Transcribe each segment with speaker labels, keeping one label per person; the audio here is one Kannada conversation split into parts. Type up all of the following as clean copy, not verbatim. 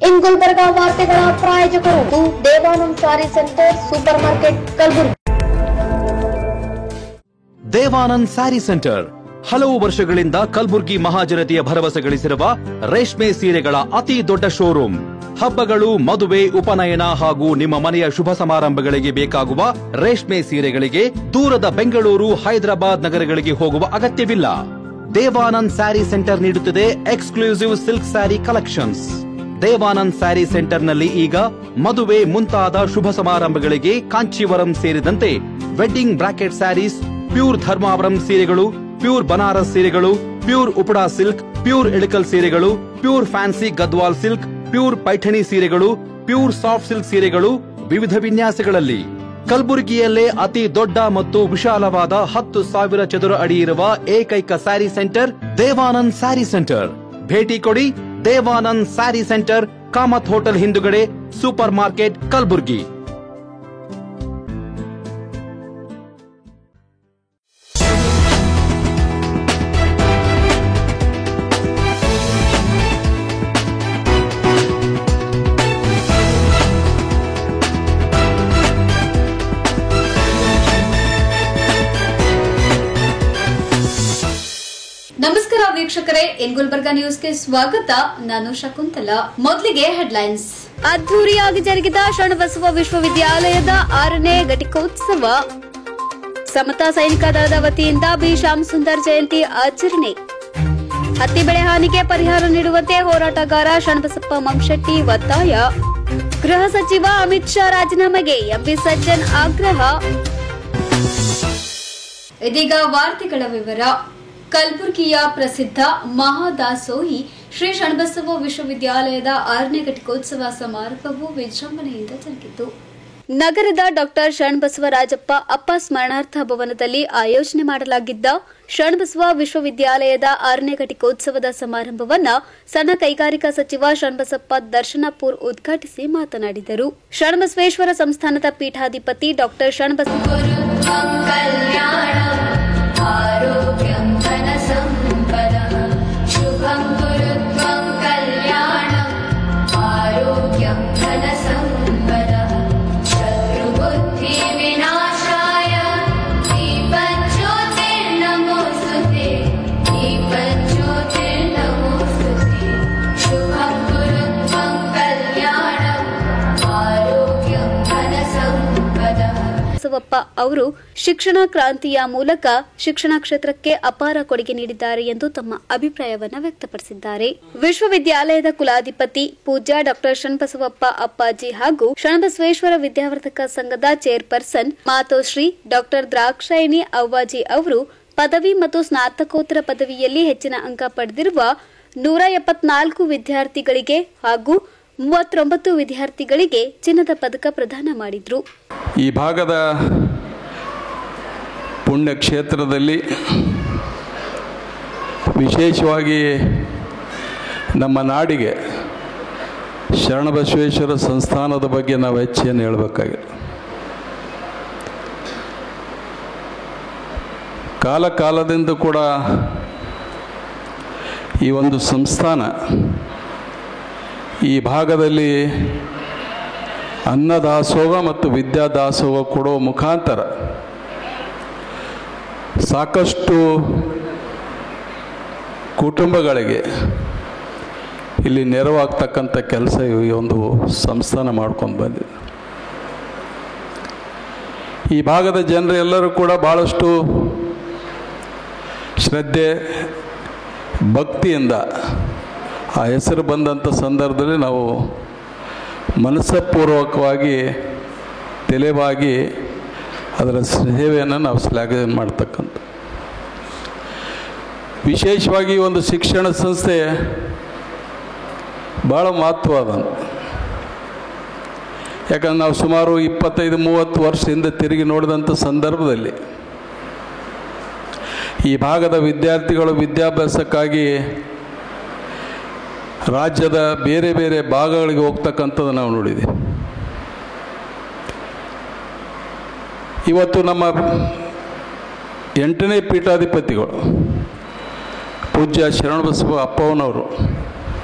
Speaker 1: ಇನ್ ಗುಲ್ಬರ್ಗ ವಾರ್ತೆಗಳ ಪ್ರಾಯೋಜಕರು Devanand sari centre super market Kalaburagi.
Speaker 2: Devanand sari centre ಹಲವು ವರ್ಷಗಳಿಂದ ಕಲಬುರಗಿ ಮಹಾಜನತೆಯ ಭರವಸೆ ಗಳಿಸಿರುವ ರೇಷ್ಮೆ ಸೀರೆಗಳ ಅತಿ ದೊಡ್ಡ ಶೋರೂಮ್. ಹಬ್ಬಗಳು, ಮದುವೆ, ಉಪನಯನ ಹಾಗೂ ನಿಮ್ಮ ಮನೆಯ ಶುಭ ಸಮಾರಂಭಗಳಿಗೆ ಬೇಕಾಗುವ ರೇಷ್ಮೆ ಸೀರೆಗಳಿಗೆ ದೂರದ ಬೆಂಗಳೂರು, ಹೈದರಾಬಾದ್ ನಗರಗಳಿಗೆ ಹೋಗುವ ಅಗತ್ಯವಿಲ್ಲ. ದೇವಾನಂದ್ ಸ್ಯಾರಿ ಸೆಂಟರ್ ನೀಡುತ್ತಿದೆ exclusive silk sari collections. Devanand sari ಸೆಂಟರ್ನಲ್ಲಿ ಈಗ ಮದುವೆ ಮುಂತಾದ ಶುಭ ಸಮಾರಂಭಗಳಿಗೆ ಕಾಂಚೀವರಂ ಸೇರಿದಂತೆ wedding brocade saris, pure Dharmavaram ಸೀರೆಗಳು, ಪ್ಯೂರ್ ಬನಾರಸ್ ಸೀರೆಗಳು, pure Uppada silk, pure Ilkal ಸೀರೆಗಳು, pure fancy Gadwal silk, pure Paithani ಸೀರೆಗಳು, ಪ್ಯೂರ್ ಸಾಫ್ಟ್ ಸಿಲ್ಕ್ ಸೀರೆಗಳು ವಿವಿಧ ವಿನ್ಯಾಸಗಳಲ್ಲಿ. ಕಲಬುರಗಿಯಲ್ಲೇ ಅತಿ ದೊಡ್ಡ ಮತ್ತು ವಿಶಾಲವಾದ 10,000 ಚದುರ ಅಡಿ ಇರುವ ಏಕೈಕ ಸ್ಯಾರಿ ಸೆಂಟರ್ ದೇವಾನಂದ್ ಸ್ಯಾರಿ ಸೆಂಟರ್. ಭೇಟಿ ಕೊಡಿ. ದೇವಾನಂದ್ ಸ್ಯಾರಿ ಸೆಂಟರ್, ಕಾಮತ್ ಹೋಟೆಲ್ ಹಿಂದುಗಡೆ, ಸೂಪರ್ ಮಾರ್ಕೆಟ್, ಕಲಬುರಗಿ.
Speaker 3: ನಮಸ್ಕಾರ ವೀಕ್ಷಕರೇ, ಇನ್ ಗುಲ್ಬರ್ಗಾ ನ್ಯೂಸ್ಗೆ ಸ್ವಾಗತ. ನಾನು ಶಕುಂತಲಾ. ಮೊದಲಿಗೆ ಹೆಡ್ಲೈನ್ಸ್. ಅದ್ದೂರಿಯಾಗಿ ಜರುಗಿದ ಶರಣಬಸವ ವಿಶ್ವವಿದ್ಯಾಲಯದ 6ನೇ ಘಟಿಕೋತ್ಸವ. ಸಮತಾ ಸೈನಿಕ ದಳದ ವತಿಯಿಂದ ಬಿ ಶ್ಯಾಮ್ ಸುಂದರ್ ಜಯಂತಿ ಆಚರಣೆ. ಹತ್ತಿ ಬೆಳೆ ಹಾನಿಗೆ ಪರಿಹಾರ ನೀಡುವಂತೆ ಹೋರಾಟಗಾರ ಶರಣಬಸಪ್ಪ ಮಂಶೆಟ್ಟಿ ಒತ್ತಾಯ. ಗೃಹ ಸಚಿವ ಅಮಿತ್ ಶಾ ರಾಜೀನಾಮೆಗೆ ಎಂಬಿ ಸಜ್ಜನ್ ಆಗ್ರಹ. ಇದೀಗ ವಾರ್ತೆಗಳ ವಿವರ. ಕಲಬುರಗಿಯ ಪ್ರಸಿದ್ಧ ಮಹಾದಾಸೋಹಿ ಶ್ರೀ ಶರಣಬಸವ ವಿಶ್ವವಿದ್ಯಾಲಯದ 6ನೇ ಘಟಿಕೋತ್ಸವ ಸಮಾರಂಭವು ವಿಜೃಂಭಣೆಯಿಂದ ಜರುಗಿತು. ನಗರದ ಡಾ ಶರಣಬಸವರಾಜಪ್ಪ ಅಪ್ಪ ಸ್ಮರಣಾರ್ಥ ಭವನದಲ್ಲಿ ಆಯೋಜನೆ ಮಾಡಲಾಗಿದ್ದ ಶರಣಬಸವ ವಿಶ್ವವಿದ್ಯಾಲಯದ 6ನೇ ಘಟಿಕೋತ್ಸವದ ಸಮಾರಂಭವನ್ನು ಸಣ್ಣ ಕೈಗಾರಿಕಾ ಸಚಿವ ಶರಣಬಸಪ್ಪ ದರ್ಶನಪುರ್ ಉದ್ಘಾಟಿಸಿ ಮಾತನಾಡಿದರು. ಶರಣಬಸವೇಶ್ವರ ಸಂಸ್ಥಾನದ ಪೀಠಾಧಿಪತಿ ಡಾ ಶರಣಬಸವ ಅವರು ಶಿಕ್ಷಣ ಕ್ರಾಂತಿಯ ಮೂಲಕ ಶಿಕ್ಷಣ ಕ್ಷೇತ್ರಕ್ಕೆ ಅಪಾರ ಕೊಡುಗೆ ನೀಡಿದ್ದಾರೆ ಎಂದು ತಮ್ಮ ಅಭಿಪ್ರಾಯವನ್ನು ವ್ಯಕ್ತಪಡಿಸಿದ್ದಾರೆ. ವಿಶ್ವವಿದ್ಯಾಲಯದ ಕುಲಾಧಿಪತಿ ಪೂಜ್ಯ ಡಾ ಶರಣಬಸವಪ್ಪ ಅಪ್ಪಾಜಿ ಹಾಗೂ ಶರಣಬಸವೇಶ್ವರ ವಿದ್ಯಾವರ್ಧಕ ಸಂಘದ ಚೇರ್ಪರ್ಸನ್ ಮಾತೋಶ್ರೀ ಡಾ ದ್ರಾಕ್ಷಾಯಿಣಿ ಅವ್ವಾಜಿ ಅವರು ಪದವಿ ಮತ್ತು ಸ್ನಾತಕೋತ್ತರ ಪದವಿಯಲ್ಲಿ ಹೆಚ್ಚಿನ ಅಂಕ ಪಡೆದಿರುವ 174 ವಿದ್ಯಾರ್ಥಿಗಳಿಗೆ ಹಾಗೂ 39 ವಿದ್ಯಾರ್ಥಿಗಳಿಗೆ ಚಿನ್ನದ ಪದಕ ಪ್ರದಾನ ಮಾಡಿದರು.
Speaker 4: ಈ ಭಾಗದ ಪುಣ್ಯಕ್ಷೇತ್ರದಲ್ಲಿ ವಿಶೇಷವಾಗಿ ನಮ್ಮ ನಾಡಿಗೆ ಶರಣಬಸವೇಶ್ವರ ಸಂಸ್ಥಾನದ ಬಗ್ಗೆ ನಾವು ಹೆಚ್ಚೇನು ಹೇಳಬೇಕಾಗಿದೆ. ಕಾಲದಿಂದ ಕೂಡ ಈ ಒಂದು ಸಂಸ್ಥಾನ ಈ ಭಾಗದಲ್ಲಿ ಅನ್ನದಾಸೋಹ ಮತ್ತು ವಿದ್ಯಾದಾಸೋಹ ಕೊಡುವ ಮುಖಾಂತರ ಸಾಕಷ್ಟು ಕುಟುಂಬಗಳಿಗೆ ಇಲ್ಲಿ ನೆರವಾಗ್ತಕ್ಕಂಥ ಕೆಲಸ ಈ ಒಂದು ಸಂಸ್ಥಾನ ಮಾಡ್ಕೊಂಡು ಬಂದಿದೆ. ಈ ಭಾಗದ ಜನರು ಎಲ್ಲರೂ ಕೂಡ ಭಾಳಷ್ಟು ಶ್ರದ್ಧೆ ಭಕ್ತಿಯಿಂದ ಆ ಹೆಸರು ಬಂದಂಥ ಸಂದರ್ಭದಲ್ಲಿ ನಾವು ಮನಸ್ಸಪೂರ್ವಕವಾಗಿ ತಲೆಬಾಗಿ ಅದರ ಸೇವೆಯನ್ನು ನಾವು ಶ್ಲಾಘನೆ ಮಾಡ್ತಕ್ಕಂಥ. ವಿಶೇಷವಾಗಿ ಒಂದು ಶಿಕ್ಷಣ ಸಂಸ್ಥೆ ಭಾಳ ಮಹತ್ವವಾದಂಥ. ಯಾಕಂದ್ರೆ ನಾವು ಸುಮಾರು 25-30 ವರ್ಷದಿಂದ ತಿರುಗಿ ನೋಡಿದಂಥ ಸಂದರ್ಭದಲ್ಲಿ ಈ ಭಾಗದ ವಿದ್ಯಾರ್ಥಿಗಳು ವಿದ್ಯಾಭ್ಯಾಸಕ್ಕಾಗಿ ರಾಜ್ಯದ ಬೇರೆ ಬೇರೆ ಭಾಗಗಳಿಗೆ ಹೋಗ್ತಕ್ಕಂಥದ್ದು ನಾವು ನೋಡಿದ್ದೀವಿ. ಇವತ್ತು ನಮ್ಮ 8ನೇ ಪೀಠಾಧಿಪತಿಗಳು ಪೂಜ್ಯ ಶರಣಬಸವ ಅಪ್ಪನವರು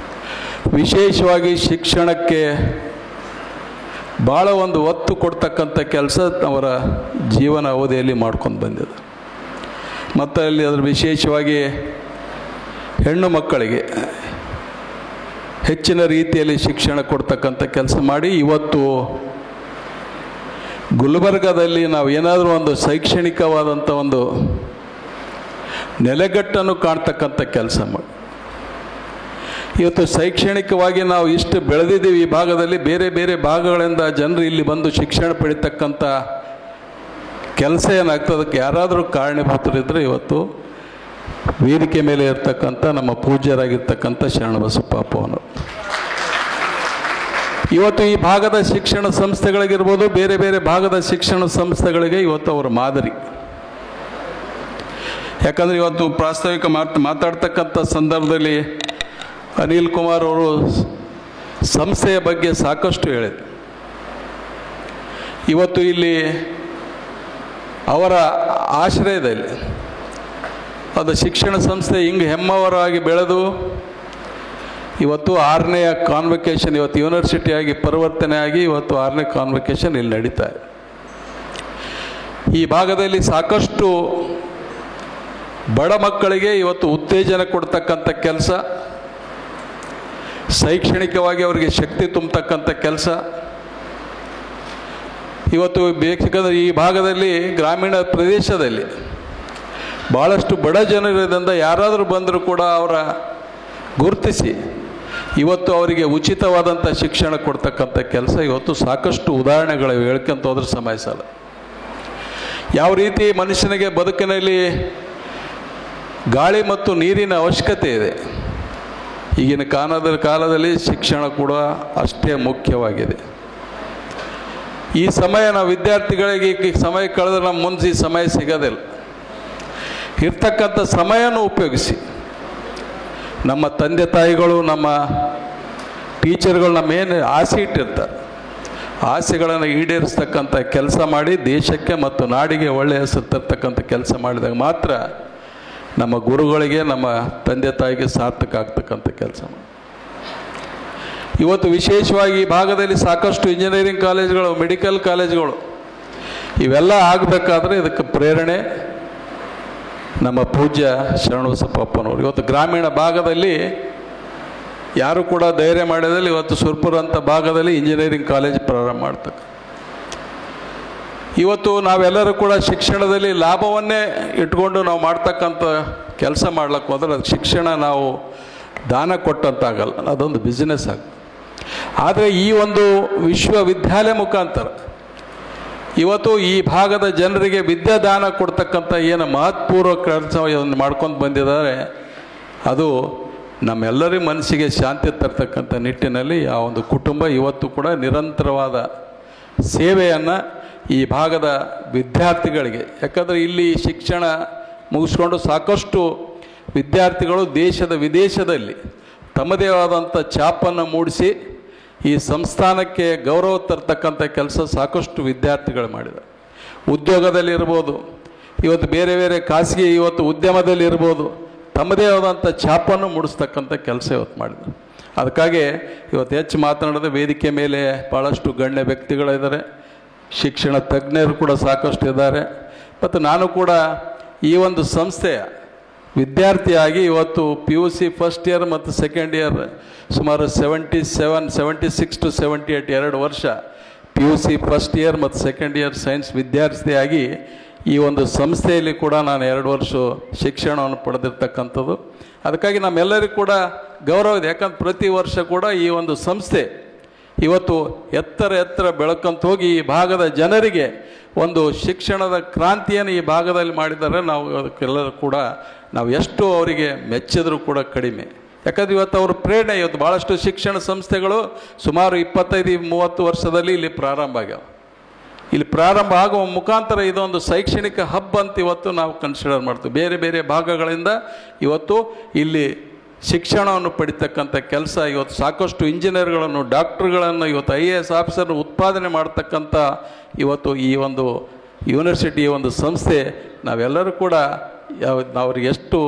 Speaker 4: ವಿಶೇಷವಾಗಿ ಶಿಕ್ಷಣಕ್ಕೆ ಭಾಳ ಒಂದು ಒತ್ತು ಕೊಡ್ತಕ್ಕಂಥ ಕೆಲಸ ಅವರ ಜೀವನ ಅವಧಿಯಲ್ಲಿ ಮಾಡ್ಕೊಂಡು ಬಂದಿದೆ. ಮತ್ತು ಅಲ್ಲಿ ಅದರ ವಿಶೇಷವಾಗಿ ಹೆಣ್ಣು ಮಕ್ಕಳಿಗೆ ಹೆಚ್ಚಿನ ರೀತಿಯಲ್ಲಿ ಶಿಕ್ಷಣ ಕೊಡ್ತಕ್ಕಂಥ ಕೆಲಸ ಮಾಡಿ ಇವತ್ತು ಗುಲ್ಬರ್ಗಾದಲ್ಲಿ ನಾವು ಏನಾದರೂ ಒಂದು ಶೈಕ್ಷಣಿಕವಾದಂಥ ಒಂದು ನೆಲೆಗಟ್ಟನ್ನು ಕಾಣ್ತಕ್ಕಂಥ ಕೆಲಸ ಮಾಡಿ ಇವತ್ತು ಶೈಕ್ಷಣಿಕವಾಗಿ ನಾವು ಇಷ್ಟು ಬೆಳೆದಿದ್ದೀವಿ. ಈ ಭಾಗದಲ್ಲಿ ಬೇರೆ ಬೇರೆ ಭಾಗಗಳಿಂದ ಜನರು ಇಲ್ಲಿ ಬಂದು ಶಿಕ್ಷಣ ಪಡಿತಕ್ಕಂಥ ಕೆಲಸ ಏನಾಗ್ತದಕ್ಕೆ ಯಾರಾದರೂ ಕಾರಣೀಭೂತರಿದ್ದರೆ ಇವತ್ತು ವೇದಿಕೆ ಮೇಲೆ ಇರ್ತಕ್ಕಂಥ ನಮ್ಮ ಪೂಜ್ಯರಾಗಿರ್ತಕ್ಕಂಥ ಶರಣಬಸಪ್ಪ ಅಪ್ಪನವರು. ಇವತ್ತು ಈ ಭಾಗದ ಶಿಕ್ಷಣ ಸಂಸ್ಥೆಗಳಿಗಿರ್ಬೋದು, ಬೇರೆ ಬೇರೆ ಭಾಗದ ಶಿಕ್ಷಣ ಸಂಸ್ಥೆಗಳಿಗೆ ಇವತ್ತು ಅವರ ಮಾದರಿ. ಯಾಕಂದರೆ ಇವತ್ತು ಪ್ರಾಸ್ತಾವಿಕ ಮಾತಾಡ್ತಕ್ಕಂಥ ಸಂದರ್ಭದಲ್ಲಿ ಅನಿಲ್ ಕುಮಾರ್ ಅವರು ಸಂಸ್ಥೆಯ ಬಗ್ಗೆ ಸಾಕಷ್ಟು ಹೇಳಿದರು. ಇವತ್ತು ಇಲ್ಲಿ ಅವರ ಆಶ್ರಯದಲ್ಲಿ ಅದು ಶಿಕ್ಷಣ ಸಂಸ್ಥೆ ಹಿಂಗೆ ಹೆಮ್ಮವರಾಗಿ ಬೆಳೆದು ಇವತ್ತು 6ನೇ ಕಾನ್ವೊಕೇಶನ್ ಇವತ್ತು ಯೂನಿವರ್ಸಿಟಿಯಾಗಿ ಪರಿವರ್ತನೆ ಆಗಿ ಇವತ್ತು 6ನೇ ಕಾನ್ವೊಕೇಶನ್ ಇಲ್ಲಿ ನಡೀತಾ ಇದೆ. ಈ ಭಾಗದಲ್ಲಿ ಸಾಕಷ್ಟು ಬಡ ಮಕ್ಕಳಿಗೆ ಇವತ್ತು ಉತ್ತೇಜನ ಕೊಡ್ತಕ್ಕಂಥ ಕೆಲಸ, ಶೈಕ್ಷಣಿಕವಾಗಿ ಅವರಿಗೆ ಶಕ್ತಿ ತುಂಬತಕ್ಕಂಥ ಕೆಲಸ ಇವತ್ತು ಬೇಕಂದ್ರೆ ಈ ಭಾಗದಲ್ಲಿ ಗ್ರಾಮೀಣ ಪ್ರದೇಶದಲ್ಲಿ ಭಾಳಷ್ಟು ಬಡ ಜನರಿಂದ ಯಾರಾದರೂ ಬಂದರೂ ಕೂಡ ಅವರ ಗುರುತಿಸಿ ಇವತ್ತು ಅವರಿಗೆ ಉಚಿತವಾದಂಥ ಶಿಕ್ಷಣ ಕೊಡ್ತಕ್ಕಂಥ ಕೆಲಸ ಇವತ್ತು ಸಾಕಷ್ಟು ಉದಾಹರಣೆಗಳು ಹೇಳ್ಕೊಂತ ಹೋದ್ರೆ ಸಮಯ ಸಾಲ. ಯಾವ ರೀತಿ ಮನುಷ್ಯನಿಗೆ ಬದುಕಿನಲ್ಲಿ ಗಾಳಿ ಮತ್ತು ನೀರಿನ ಅವಶ್ಯಕತೆ ಇದೆ, ಈಗಿನ ಕಾಲದಲ್ಲಿ ಶಿಕ್ಷಣ ಕೂಡ ಅಷ್ಟೇ ಮುಖ್ಯವಾಗಿದೆ. ಈ ಸಮಯ ನಾವು ವಿದ್ಯಾರ್ಥಿಗಳಿಗೆ ಈ ಸಮಯ ಕಳೆದ್ರೆ ನಮ್ಮ ಮುಂದೆ ಈ ಸಮಯ ಸಿಗೋದಿಲ್ಲ. ಇರ್ತಕ್ಕಂಥ ಸಮಯನೂ ಉಪಯೋಗಿಸಿ ನಮ್ಮ ತಂದೆ ತಾಯಿಗಳು, ನಮ್ಮ ಟೀಚರ್ಗಳು ನಮ್ಮ ಏನು ಆಸೆ ಇಟ್ಟಿರ್ತಾರೆ, ಆಸೆಗಳನ್ನು ಈಡೇರಿಸ್ತಕ್ಕಂಥ ಕೆಲಸ ಮಾಡಿ ದೇಶಕ್ಕೆ ಮತ್ತು ನಾಡಿಗೆ ಒಳ್ಳೆಯ ಹೆಸರು ತರ್ತಕ್ಕಂಥ ಕೆಲಸ ಮಾಡಿದಾಗ ಮಾತ್ರ ನಮ್ಮ ಗುರುಗಳಿಗೆ, ನಮ್ಮ ತಂದೆ ತಾಯಿಗೆ ಸಾರ್ಥಕ ಆಗ್ತಕ್ಕಂಥ ಕೆಲಸ ಮಾಡಿ. ಇವತ್ತು ವಿಶೇಷವಾಗಿ ಈ ಭಾಗದಲ್ಲಿ ಸಾಕಷ್ಟು ಇಂಜಿನಿಯರಿಂಗ್ ಕಾಲೇಜುಗಳು, ಮೆಡಿಕಲ್ ಕಾಲೇಜುಗಳು ಇವೆಲ್ಲ ಆಗಬೇಕಾದ್ರೆ ಇದಕ್ಕೆ ಪ್ರೇರಣೆ ನಮ್ಮ ಪೂಜ್ಯ ಶರಣಬಸಪ್ಪ ಅಪ್ಪನವರು. ಇವತ್ತು ಗ್ರಾಮೀಣ ಭಾಗದಲ್ಲಿ ಯಾರು ಕೂಡ ಧೈರ್ಯ ಮಾಡಿದಲ್ಲಿ ಇವತ್ತು ಸುರ್ಪುರ ಅಂತ ಭಾಗದಲ್ಲಿ ಇಂಜಿನಿಯರಿಂಗ್ ಕಾಲೇಜ್ ಪ್ರಾರಂಭ ಮಾಡ್ತಕ್ಕ. ಇವತ್ತು ನಾವೆಲ್ಲರೂ ಕೂಡ ಶಿಕ್ಷಣದಲ್ಲಿ ಲಾಭವನ್ನೇ ಇಟ್ಕೊಂಡು ನಾವು ಮಾಡ್ತಕ್ಕಂಥ ಕೆಲಸ ಮಾಡ್ಲಿಕ್ಕೆ ಹೋದ್ರೆ ಅದು ಶಿಕ್ಷಣ ನಾವು ದಾನ ಕೊಟ್ಟಂತಾಗಲ್ಲ, ಅದೊಂದು ಬಿಸ್ನೆಸ್ ಆಗ. ಆದರೆ ಈ ಒಂದು ವಿಶ್ವವಿದ್ಯಾಲಯ ಮುಖಾಂತರ ಇವತ್ತು ಈ ಭಾಗದ ಜನರಿಗೆ ವಿದ್ಯಾದಾನ ಕೊಡ್ತಕ್ಕಂಥ ಏನು ಮಹತ್ವಪೂರ್ವ ಕೆಲಸವನ್ನು ಮಾಡ್ಕೊಂಡು ಬಂದಿದ್ದಾರೆ, ಅದು ನಮ್ಮೆಲ್ಲರ ಮನಸ್ಸಿಗೆ ಶಾಂತಿ ತರ್ತಕ್ಕಂಥ ನಿಟ್ಟಿನಲ್ಲಿ ಆ ಒಂದು ಕುಟುಂಬ ಇವತ್ತು ಕೂಡ ನಿರಂತರವಾದ ಸೇವೆಯನ್ನು ಈ ಭಾಗದ ವಿದ್ಯಾರ್ಥಿಗಳಿಗೆ, ಯಾಕಂದರೆ ಇಲ್ಲಿ ಶಿಕ್ಷಣ ಮುಗಿಸ್ಕೊಂಡು ಸಾಕಷ್ಟು ವಿದ್ಯಾರ್ಥಿಗಳು ದೇಶದ ವಿದೇಶದಲ್ಲಿ ತಮ್ಮದೇ ಆದಂಥ ಛಾಪನ್ನು ಮೂಡಿಸಿ ಈ ಸಂಸ್ಥಾನಕ್ಕೆ ಗೌರವ ತರ್ತಕ್ಕಂಥ ಕೆಲಸ ಸಾಕಷ್ಟು ವಿದ್ಯಾರ್ಥಿಗಳು ಮಾಡಿದ್ದಾರೆ. ಉದ್ಯೋಗದಲ್ಲಿರ್ಬೋದು, ಇವತ್ತು ಬೇರೆ ಬೇರೆ ಖಾಸಗಿ ಇವತ್ತು ಉದ್ಯಮದಲ್ಲಿರ್ಬೋದು, ತಮ್ಮದೇ ಆದಂಥ ಛಾಪನ್ನು ಮೂಡಿಸ್ತಕ್ಕಂಥ ಕೆಲಸ ಇವತ್ತು ಮಾಡಿದ್ದಾರೆ. ಅದಕ್ಕಾಗಿ ಇವತ್ತು ಹೆಚ್ಚು ಮಾತನಾಡೋದು ವೇದಿಕೆ ಮೇಲೆ ಭಾಳಷ್ಟು ಗಣ್ಯ ವ್ಯಕ್ತಿಗಳಿದ್ದಾರೆ, ಶಿಕ್ಷಣ ತಜ್ಞರು ಕೂಡ ಸಾಕಷ್ಟು ಇದ್ದಾರೆ. ಮತ್ತು ನಾನು ಕೂಡ ಈ ಒಂದು ಸಂಸ್ಥೆಯ ವಿದ್ಯಾರ್ಥಿಯಾಗಿ ಇವತ್ತು PUC ಫಸ್ಟ್ ಇಯರ್ ಮತ್ತು ಸೆಕೆಂಡ್ ಇಯರ್ ಸುಮಾರು 76 to 78 2 ವರ್ಷ PUC ಫಸ್ಟ್ ಇಯರ್ ಮತ್ತು ಸೆಕೆಂಡ್ ಇಯರ್ ಸೈನ್ಸ್ ವಿದ್ಯಾರ್ಥಿಯಾಗಿ ಈ ಒಂದು ಸಂಸ್ಥೆಯಲ್ಲಿ ಕೂಡ ನಾನು 2 ವರ್ಷ ಶಿಕ್ಷಣವನ್ನು ಪಡೆದಿರ್ತಕ್ಕಂಥದ್ದು. ಅದಕ್ಕಾಗಿ ನಮ್ಮೆಲ್ಲರಿಗೂ ಕೂಡ ಗೌರವ ಇದೆ. ಯಾಕಂದ್ರೆ ಪ್ರತಿ ವರ್ಷ ಕೂಡ ಈ ಒಂದು ಸಂಸ್ಥೆ ಇವತ್ತು ಎತ್ತರ ಬೆಳಕಂತ ಹೋಗಿ ಈ ಭಾಗದ ಜನರಿಗೆ ಒಂದು ಶಿಕ್ಷಣದ ಕ್ರಾಂತಿಯನ್ನು ಈ ಭಾಗದಲ್ಲಿ ಮಾಡಿದ್ದಾರೆ. ನಾವು ಅದಕ್ಕೆಲ್ಲರೂ ಕೂಡ ನಾವು ಎಷ್ಟು ಅವರಿಗೆ ಮೆಚ್ಚಿದ್ರು ಕೂಡ ಕಡಿಮೆ. ಯಾಕಂದ್ರೆ ಇವತ್ತು ಅವ್ರ ಪ್ರೇರಣೆ, ಇವತ್ತು ಭಾಳಷ್ಟು ಶಿಕ್ಷಣ ಸಂಸ್ಥೆಗಳು ಸುಮಾರು 25-30 ವರ್ಷದಲ್ಲಿ ಇಲ್ಲಿ ಪ್ರಾರಂಭ ಆಗ್ಯಾವ. ಇಲ್ಲಿ ಪ್ರಾರಂಭ ಆಗುವ ಮುಖಾಂತರ ಇದೊಂದು ಶೈಕ್ಷಣಿಕ ಹಬ್ ಅಂತ ಇವತ್ತು ನಾವು ಕನ್ಸಿಡರ್ ಮಾಡ್ತೀವಿ. ಬೇರೆ ಬೇರೆ ಭಾಗಗಳಿಂದ ಇವತ್ತು ಇಲ್ಲಿ ಶಿಕ್ಷಣವನ್ನು ಪಡಿತಕ್ಕಂಥ ಕೆಲಸ, ಇವತ್ತು ಸಾಕಷ್ಟು ಇಂಜಿನಿಯರ್ಗಳನ್ನು, ಡಾಕ್ಟ್ರುಗಳನ್ನು, ಇವತ್ತು IAS ಆಫೀಸರ್ನ ಉತ್ಪಾದನೆ ಮಾಡ್ತಕ್ಕಂಥ ಇವತ್ತು ಈ ಒಂದು ಯೂನಿವರ್ಸಿಟಿ, ಒಂದು ಸಂಸ್ಥೆ ನಾವೆಲ್ಲರೂ ಕೂಡ ಅವ್ರಿಗೆ ಎಷ್ಟು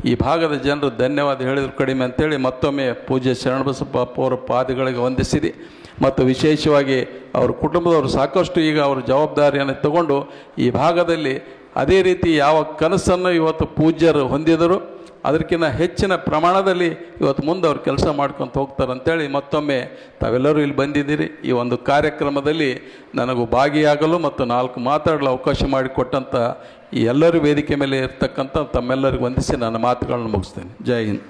Speaker 4: ಈ ಭಾಗದ ಜನರು ಧನ್ಯವಾದ ಹೇಳಿದ್ರು ಕಡಿಮೆ ಅಂತೇಳಿ ಮತ್ತೊಮ್ಮೆ ಪೂಜ್ಯ ಶರಣಬಸಪ್ಪ ಅವರ ಪಾದಗಳಿಗೆ ವಂದಿಸಿರಿ. ಮತ್ತು ವಿಶೇಷವಾಗಿ ಅವ್ರ ಕುಟುಂಬದವರು ಸಾಕಷ್ಟು ಈಗ ಅವ್ರ ಜವಾಬ್ದಾರಿಯನ್ನು ತಗೊಂಡು ಈ ಭಾಗದಲ್ಲಿ ಅದೇ ರೀತಿ ಯಾವ ಕನಸನ್ನು ಇವತ್ತು ಪೂಜ್ಯರು ಹೊಂದಿದರು ಅದಕ್ಕಿಂತ ಹೆಚ್ಚಿನ ಪ್ರಮಾಣದಲ್ಲಿ ಇವತ್ತು ಮುಂದೆ ಅವ್ರು ಕೆಲಸ ಮಾಡ್ಕೊತ ಹೋಗ್ತಾರೆ ಅಂತೇಳಿ ಮತ್ತೊಮ್ಮೆ ತಾವೆಲ್ಲರೂ ಇಲ್ಲಿ ಬಂದಿದ್ದೀರಿ. ಈ ಒಂದು ಕಾರ್ಯಕ್ರಮದಲ್ಲಿ ನನಗೂ ಭಾಗಿಯಾಗಲು ಮತ್ತು 4 ಮಾತಾಡಲು ಅವಕಾಶ ಮಾಡಿಕೊಟ್ಟಂಥ ಈ ಎಲ್ಲರೂ ವೇದಿಕೆ ಮೇಲೆ ಇರ್ತಕ್ಕಂಥ ತಮ್ಮೆಲ್ಲರಿಗೂ ವಂದಿಸಿ ನನ್ನ ಮಾತುಗಳನ್ನು ಮುಗಿಸ್ತೇನೆ. ಜೈ ಹಿಂದ್.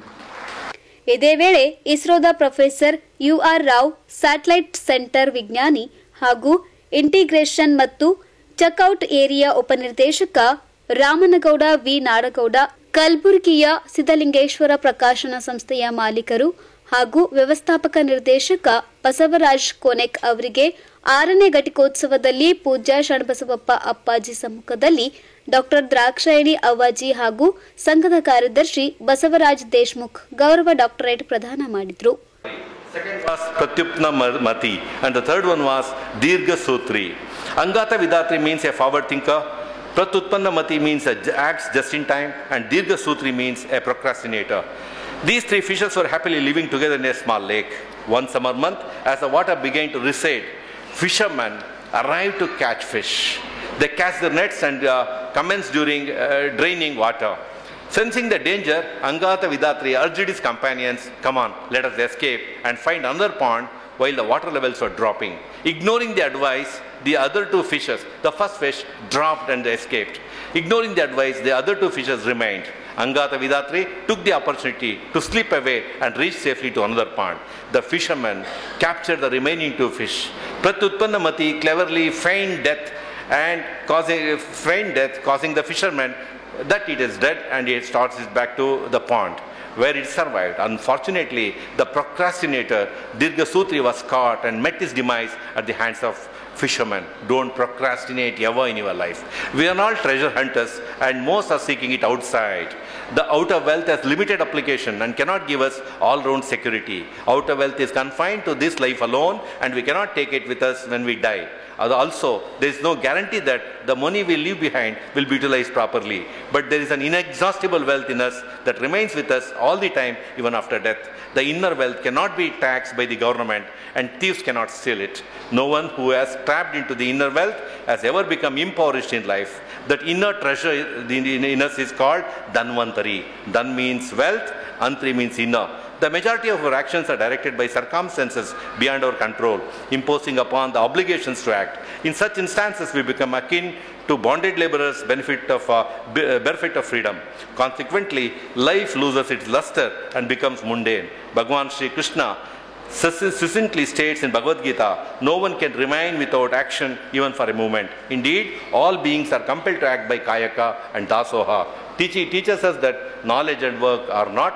Speaker 3: ಇದೇ ವೇಳೆ ಇಸ್ರೋದ professor UR Rao satellite centre ವಿಜ್ಞಾನಿ ಹಾಗೂ ಇಂಟಿಗ್ರೇಷನ್ ಮತ್ತು ಚೆಕ್ಔಟ್ ಏರಿಯಾ ಉಪನಿರ್ದೇಶಕ ರಾಮನಗೌಡ ವಿ ನಾಡಗೌಡ, ಕಲಬುರಗಿಯ ಸಿದ್ದಲಿಂಗೇಶ್ವರ ಪ್ರಕಾಶನ ಸಂಸ್ಥೆಯ ಮಾಲೀಕರು ಹಾಗೂ ವ್ಯವಸ್ಥಾಪಕ ನಿರ್ದೇಶಕ ಬಸವರಾಜ್ ಕೋನೆಕ್ ಅವರಿಗೆ 6ನೇ ಘಟಿಕೋತ್ಸವದಲ್ಲಿ ಪೂಜ್ಯ ಶರಣಬಸವಪ್ಪ ಅಪ್ಪಾಜಿ ಸಮ್ಮುಖದಲ್ಲಿ ಡಾಕ್ಟರ್ ದ್ರಾಕ್ಷಾಯಣಿ ಅವ್ವಾಜಿ ಹಾಗೂ ಸಂಘದ ಕಾರ್ಯದರ್ಶಿ ಬಸವರಾಜ್ ದೇಶ್ಮುಖ್ ಗೌರವ ಡಾಕ್ಟರೇಟ್ ಪ್ರದಾನ ಮಾಡಿದರು.
Speaker 5: Second was Pratyupna Mati and the third one was Dirgha Sutri. Angata Vidatri means a forward thinker, Pratyutpanna Mati means acts just in time, and Dirgha Sutri means a procrastinator. These 3 fishes were happily living together in a small lake. One summer month, as the water began to recede, fishermen arrived to catch fish. They cast their nets and commenced during draining water. Sensing the danger, Angata Vidatri urged his companions, "Come on, let us escape and find another pond," while the water levels were dropping. Ignoring the advice, the other 2 fishes, the first fish dropped and escaped. Ignoring the advice, the other 2 fishes remained. Angata Vidatri took the opportunity to slip away and reach safely to another pond. The fishermen captured the remaining 2 fish. Pratyutpanna Mati cleverly feigned death, causing the fisherman that it is dead, and it starts it back to the pond where it survived. Unfortunately, the procrastinator Dirgha Sutri was caught and met his demise at the hands of fishermen. Don't procrastinate ever in your life. We are all treasure hunters, and most are seeking it outside. The outer wealth has limited application and cannot give us all-round security. Outer wealth is confined to this life alone, and we cannot take it with us when we die. Also, there is no guarantee that the money we leave behind will be utilized properly. But there is an inexhaustible wealth in us that remains with us all the time, even after death. The inner wealth cannot be taxed by the government, and thieves cannot steal it. No one who has tapped into the inner wealth has ever become impoverished in life. That inner treasure in us is called Dhanvantari. Dhan means wealth, Antri means inner. The majority of our actions are directed by circumstances beyond our control, imposing upon the obligations to act. In such instances, we become akin to bonded laborers bereft of freedom. Consequently, life loses its luster and becomes mundane. Bhagavan Sri Krishna succinctly states in Bhagavad Gita, "No one can remain without action even for a moment." Indeed, all beings are compelled to act by Kayaka and Dasoha. Teaches us that knowledge and work are not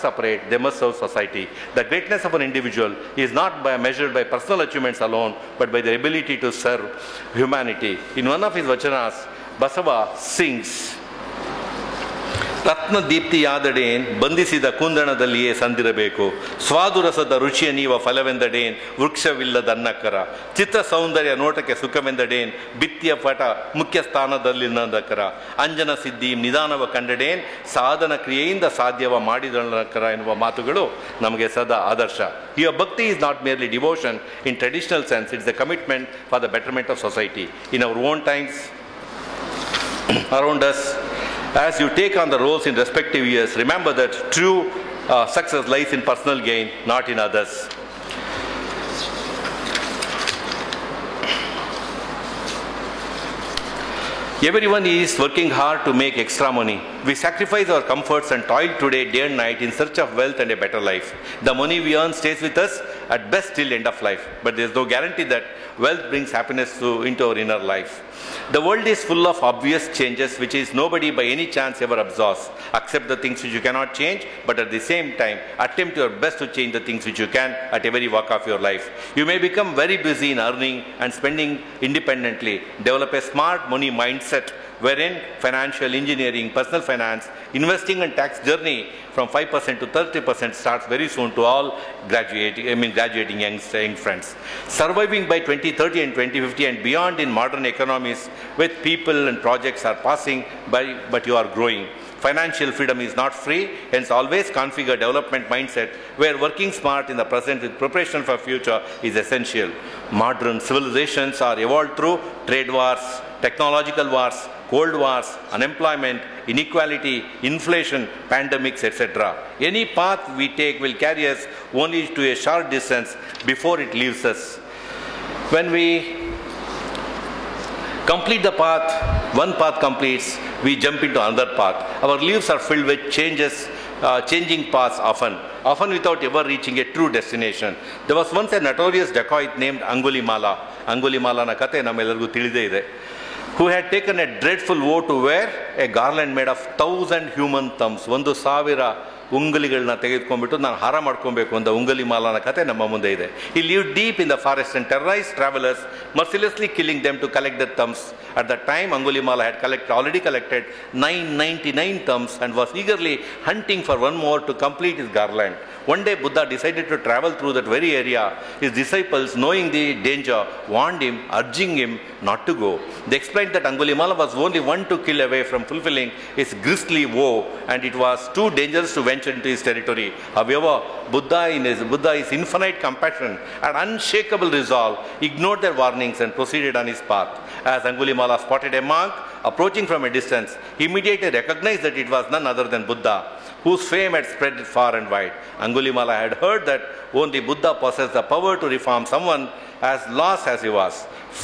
Speaker 5: separate, they must serve society. The greatness of an individual is not measured by personal achievements alone, but by their ability to serve humanity. In one of his vachanas, Basava sings, ರತ್ನ ದೀಪ್ತಿಯಾದಡೇನ್ ಬಂಧಿಸಿದ ಕುಂದಣದಲ್ಲಿಯೇ ಸಂದಿರಬೇಕು, ಸ್ವಾದುರಸದ ರುಚಿಯ ನೀವ ಫಲವೆಂದಡೇನ್ ವೃಕ್ಷವಿಲ್ಲದ ಅನ್ನಕರ, ಚಿತ್ರ ಸೌಂದರ್ಯ ನೋಟಕ್ಕೆ ಸುಖವೆಂದಡೇನ್ ಭಿತ್ತಿಯ ಪಟ ಮುಖ್ಯ ಸ್ಥಾನದಲ್ಲಿನದಕರ, ಅಂಜನ ಸಿದ್ಧಿ ನಿಧಾನವ ಕಂಡಡೇನ್ ಸಾಧನ ಕ್ರಿಯೆಯಿಂದ ಸಾಧ್ಯವ ಮಾಡಿದನಕರ ಎನ್ನುವ ಮಾತುಗಳು ನಮಗೆ ಸದಾ ಆದರ್ಶ. Your bhakti is not merely devotion in traditional sense, it is a commitment for the betterment of society. In our own times around us, as you take on the roles in respective years, remember that true success lies in personal gain, not in others. Everyone is working hard to make extra money. We sacrifice our comforts and toil today, day and night, in search of wealth and a better life. The money we earn stays with us at best till end of life, but there is no guarantee that wealth brings happiness into our inner life. The world is full of obvious changes which is nobody by any chance ever absorbs. Accept the things which you cannot change, but at the same time attempt your best to change the things which you can at every walk of your life. You may become very busy in earning and spending independently. Develop a smart money mindset wherein financial engineering, personal finance, investing and tax journey from 5% to 30% starts very soon to all graduating young friends. Surviving by 2030 and 2050 and beyond in modern economies with people and projects are passing by, but you are growing. Financial freedom is not free, hence always configure development mindset where working smart in the present with preparation for future is essential. Modern civilizations are evolved through trade wars, technological wars, cold wars, unemployment, inequality, inflation, pandemics, etc. Any path we take will carry us only to a short distance before it leaves us. When we complete the path, one path completes, we jump into another path. Our lives are filled with changing paths often without ever reaching a true destination. There was once a notorious dacoit named Angulimala. Angulimalana kate nammellargu tilide ide. Who had taken a dreadful vow to wear a garland made of 1,000 human thumbs. 1,000 ಉಂಗುಲಿಗಳನ್ನ ತೆಗೆದುಕೊಂಡ್ಬಿಟ್ಟು ನಾನು ಹಾರ ಮಾಡ್ಕೊಬೇಕು ಅಂತ ಉಂಗುಲಿಮಾಲನ ಕತೆ ನಮ್ಮ ಮುಂದೆ ಇದೆ. He lived deep in the forest and terrorized travelers, mercilessly killing them to collect the thumbs. At that time, Angulimala had already collected 999 thumbs and was eagerly hunting for one more to complete his garland. One day, Buddha decided to travel through that very area. His disciples, knowing the danger, warned him, urging him not to go. They explained that Angulimala was only one to kill away from fulfilling his grisly vow, and it was too dangerous to venture into his territory. However, Buddha, in his infinite compassion and unshakable resolve, ignored their warnings and proceeded on his path. As Angulimala spotted a monk approaching from a distance, he immediately recognized that it was none other than Buddha, whose fame had spread far and wide. Angulimala had heard that only Buddha possessed the power to reform someone as lost as he was.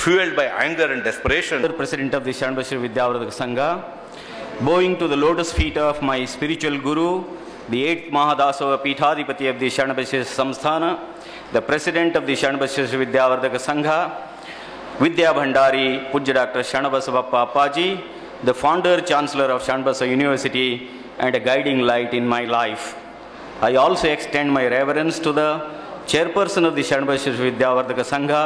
Speaker 5: Fueled by anger and desperation,
Speaker 6: President of the Shanbashir Vidyavardhaka Sangha, bowing to the lotus feet of my spiritual guru, the 8th Mahadasava Peethadipati of the Shanbashir Samsthana, the President of the Shanbashir Vidyavardhaka Sangha, Vidya Bhandari, Pujya Dr. Shanabasavappa Appaji, the founder Chancellor of Shanbasa University, and a guiding light in my life. I also extend my reverence to the Chairperson of the Shanbashir Vidyavardhaka Sangha,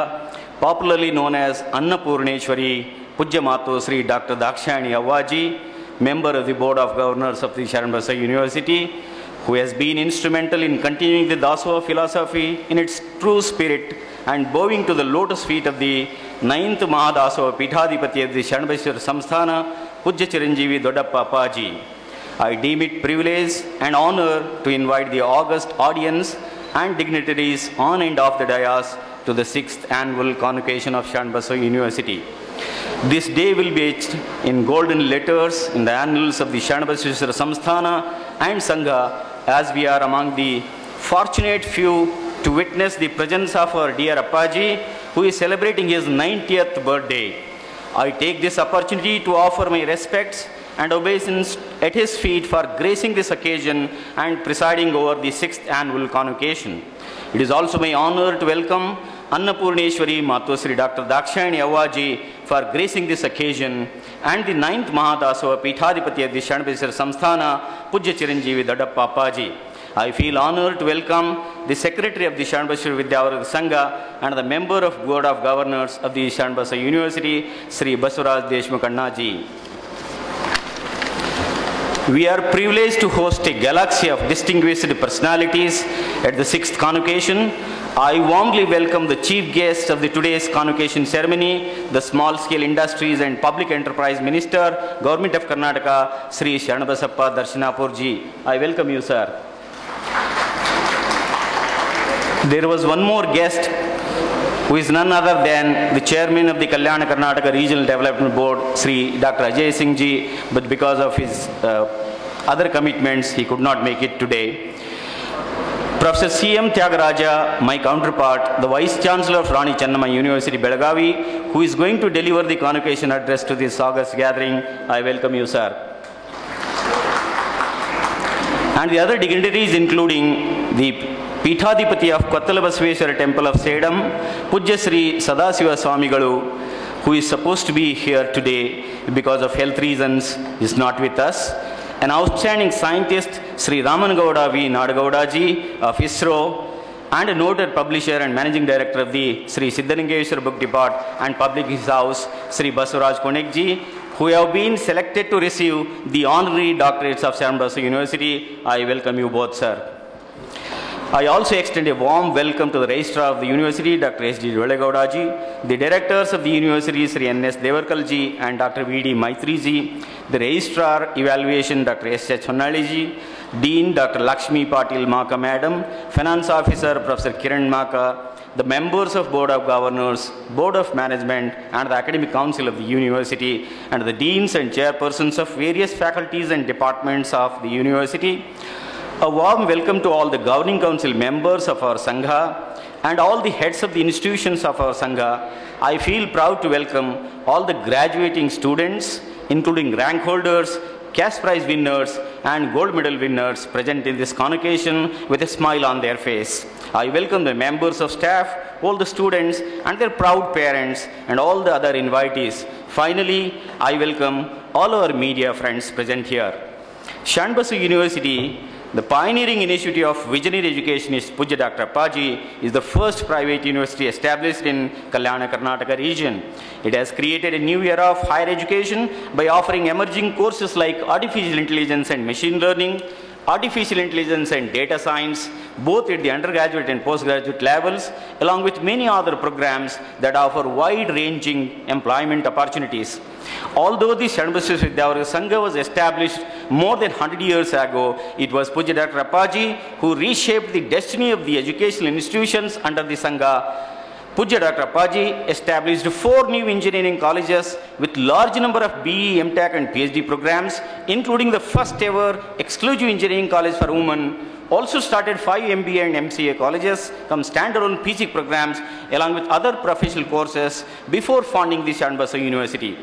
Speaker 6: popularly known as Annapurneshwari, Pujya Matu Sri Dr. Dakshayani Awwaji, member of the Board of Governors of the Shanbasa University, who has been instrumental in continuing the Dasava philosophy in its true spirit, and bowing to the lotus feet of the 9th Mahadasava Peethadipati of the Shanbashir Samsthana, Pujya Chiranjeevi Dodappa Appaji. I deem it privilege and honor to invite the august audience and dignitaries on and off the dais to the 6th annual convocation of Shanbasa University. This day will be etched in golden letters in the annals of the Shanbashir Samsthana and Sangha, as we are among the fortunate few to witness the presence of our dear Appaji, who is celebrating his 90th birthday. I take this opportunity to offer my respects and obeisance at his feet for gracing this occasion and presiding over the 6th annual convocation. It is also my honor to welcome Annapurneshwari Matu Sri Dr. Dakshayani Awwaji for gracing this occasion, and the 9th Mahadasava Peethadipati of the Shanbashir Samsthana, Pujya Chiranjeevi Dodappa Appaji. I feel honored to welcome the Secretary of the Shanbashir Vidyavardhaka Sangha and the Member of Board of Governors of the Shanbasa University, Sri Basuraj Deshmukh Annaji. We are privileged to host a galaxy of distinguished personalities at the 6th convocation. I warmly welcome the chief guest of today's convocation ceremony, the Small Scale Industries and Public Enterprise Minister, Government of Karnataka, Sri Shanabasappa Darshanapurji. I welcome you, sir. There was one more guest who is none other than the chairman of the Kalyana Karnataka Regional Development Board, Sri Dr. Ajay Singh ji, but because of his other commitments, he could not make it today. Professor C.M. Tyagaraja, my counterpart, the Vice Chancellor of Rani Chennamma University, Belagavi, who is going to deliver the convocation address to this august gathering. I welcome you, sir. And the other dignitaries, including the Peethadipati of Kottalabasveshwara Temple of Sedam, Pujya Sri Sadasiva Swamigalu, who is supposed to be here today because of health reasons, is not with us. An outstanding scientist, Sri Ramangowda V. Nadagowdaji of ISRO, and a noted publisher and managing director of the Sri Siddhalingeshwara Book Depot and Public House, Sri Basuraj Konekji, who have been selected to receive the honorary doctorates of Shanbasa University. I welcome you both, sir. I also extend a warm welcome to the Registrar of the University, Dr. S.G. Dwelagowdaji, the Directors of the University, Sri N.S. Devarkalji and Dr. V.D. Maitriji, the Registrar Evaluation, Dr. S.H. Honnaliji, Dean, Dr. Lakshmi Patil Maka Madam, Finance Officer, Professor Kiran Maka, the members of Board of Governors, Board of Management, and the Academic Council of the University, and the Deans and Chairpersons of various faculties and departments of the University. A warm welcome to all the Governing Council members of our Sangha and all the heads of the institutions of our Sangha. I feel proud to welcome all the graduating students, including rank holders, cash prize winners, and gold medal winners present in this convocation with a smile on their face. I welcome the members of staff, all the students and their proud parents, and all the other invitees. Finally, I welcome all our media friends present here. Shanbasu University, the pioneering initiative of visionary educationist Pujya Dr. Appaji, is the first private university established in Kalyana, Karnataka region. It has created a new era of higher education by offering emerging courses like artificial intelligence and machine learning, artificial intelligence and data science, both at the undergraduate and postgraduate levels, along with many other programs that offer wide-ranging employment opportunities. Although the Shanbasu Vidyavarga Sangha was established more than 100 years ago, it was Pujya Dr. Appaji who reshaped the destiny of the educational institutions under the Sangha. Pujya Dr. Appaji established 4 new engineering colleges with large number of BE, MTech and PhD programs, including the first ever exclusive engineering college for women. Also started 5 MBA and MCA colleges, some standalone PG programs along with other professional courses before founding the Shanbasu University.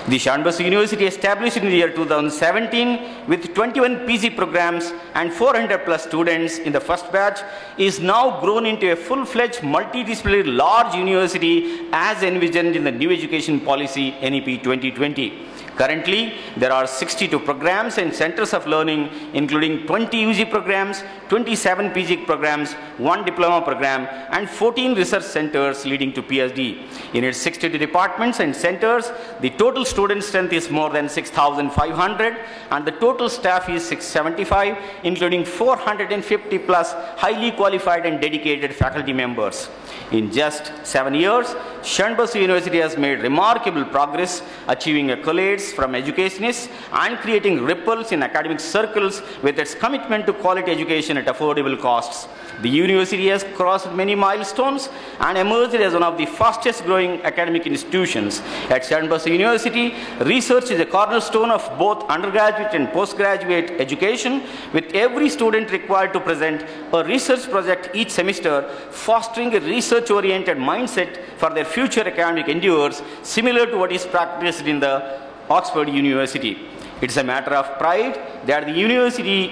Speaker 6: The Shanbasu University, established in the year 2017 with 21 PG programs and 400 plus students in the first batch, is now grown into a full-fledged multidisciplinary large university as envisioned in the New Education Policy NEP 2020. Currently, there are 62 programs and centers of learning, including 20 UG programs, 27 PG programs, 1 diploma program, and 14 research centers leading to PhD. In its 62 departments and centers, the total student strength is more than 6,500, and the total staff is 675, including 450 plus highly qualified and dedicated faculty members. In just 7 years, Shanbasu University has made remarkable progress, achieving accolades from educationists and creating ripples in academic circles with its commitment to quality education at affordable costs. The university has crossed many milestones and emerged as one of the fastest growing academic institutions. At Shanbasu University, research is a cornerstone of both undergraduate and postgraduate education, with every student required to present a research project each semester, fostering a research-oriented mindset for their future academic endeavors, similar to what is practiced in the Oxford University. It's a matter of pride that the university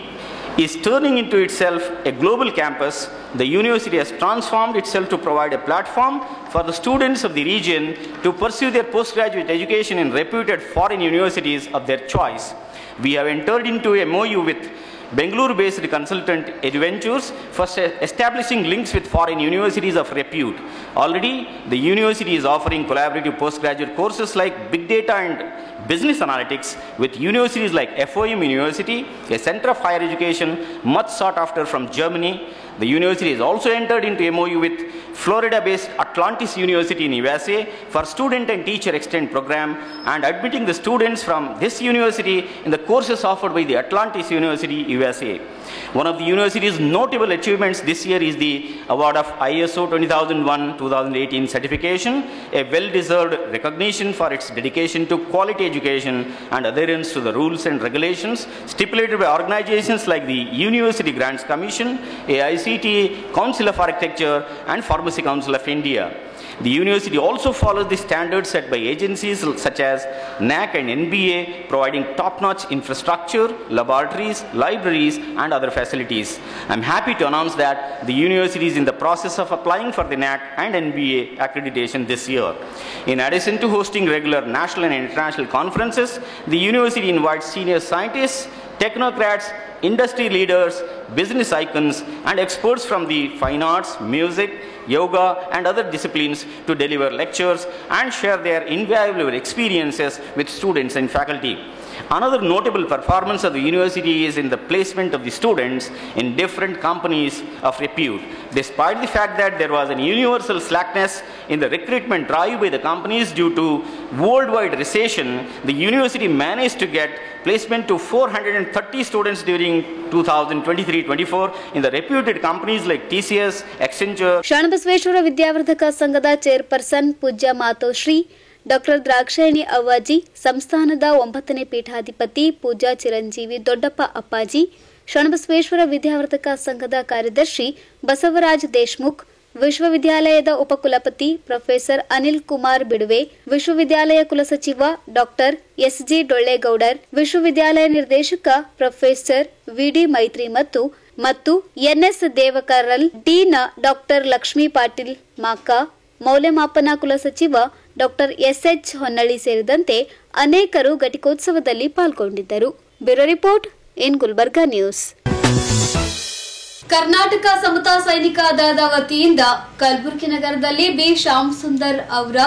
Speaker 6: is turning into itself a global campus. The university has transformed itself to provide a platform for the students of the region to pursue their postgraduate education in reputed foreign universities of their choice. We have entered into a MOU with Bengaluru-based consultant Adventures for establishing links with foreign universities of repute. Already, the university is offering collaborative postgraduate courses like Big Data and Business Analytics with universities like FOM University, a center of higher education much sought after from Germany. The university has also entered into MOU with Florida-based Atlantis University in USA for student and teacher exchange program, and admitting the students from this university in the courses offered by the Atlantis University USA. One of the university's notable achievements this year is the award of ISO 20001-2018 certification, a well-deserved recognition for its dedication to quality education and adherence to the rules and regulations stipulated by organizations like the University Grants Commission, AICTE, Council of Architecture, and Pharmacy Council of India. The university also follows the standards set by agencies such as NAC and NBA, providing top-notch infrastructure, laboratories, libraries, and other facilities. I'm happy to announce that the university is in the process of applying for the NAC and NBA accreditation this year. In addition to hosting regular national and international conferences, the university invites senior scientists, technocrats, industry leaders, business icons, and experts from the fine arts, music, yoga, and other disciplines to deliver lectures and share their invaluable experiences with students and faculty. Another notable performance of the university is in the placement of the students in different companies of repute. Despite the fact that there was an universal slackness in the recruitment drive by the companies due to worldwide recession, the university managed to get placement to 430 students during 2023-24 in the reputed companies like TCS, Accenture.
Speaker 3: Sharanabasaveshwara ವಿದ್ಯಾವರ್ಧಕ ಸಂಘದ ಚೇರ್ಪರ್ಸನ್ ಪೂಜ್ಯ ಮಾತೋಶ್ರೀ ಡಾಕ್ಟರ್ ದ್ರಾಕ್ಷಾಯಣಿ ಅವ್ವಾಜಿ, ಸಂಸ್ಥಾನದ 9ನೇ ಪೀಠಾಧಿಪತಿ ಪೂಜ್ಯ ಚಿರಂಜೀವಿ ದೊಡ್ಡಪ್ಪ ಅಪ್ಪಾಜಿ, ಶರಣಬಸವೇಶ್ವರ ವಿದ್ಯಾವರ್ಧಕ ಸಂಘದ ಕಾರ್ಯದರ್ಶಿ ಬಸವರಾಜ್ ದೇಶ್ಮುಖ್, ವಿಶ್ವವಿದ್ಯಾಲಯದ ಉಪಕುಲಪತಿ ಪ್ರೊಫೆಸರ್ ಅನಿಲ್ ಕುಮಾರ್ ಬಿಡುವೆ, ವಿಶ್ವವಿದ್ಯಾಲಯ ಕುಲಸಚಿವ ಡಾಕ್ಟರ್ ಎಸ್ಜಿ ಡೊಳ್ಳೆಗೌಡರ್, ವಿಶ್ವವಿದ್ಯಾಲಯ ನಿರ್ದೇಶಕ ಪ್ರೊಫೆಸರ್ ವಿಡಿ ಮೈತ್ರಿ ಮತ್ತು N S Devakaral, dean doctor Lakshmi Patil ಮಾಕಾ, ಮೌಲ್ಯಮಾಪನ ಕುಲಸಚಿವ ಡಾಕ್ಟರ್ ಎಸ್ಎಚ್ ಹೊನ್ನಳ್ಳಿ ಸೇರಿದಂತೆ ಅನೇಕರು ಘಟಿಕೋತ್ಸವದಲ್ಲಿ ಪಾಲ್ಗೊಂಡಿದ್ದರು. Bureau report in Gulbarga news. Karnataka Samata Sainik ದಳದ ವತಿಯಿಂದ ಕಲಬುರಗಿ ನಗರದಲ್ಲಿ ಬಿ ಶ್ಯಾಮ್ ಸುಂದರ್ ಅವರ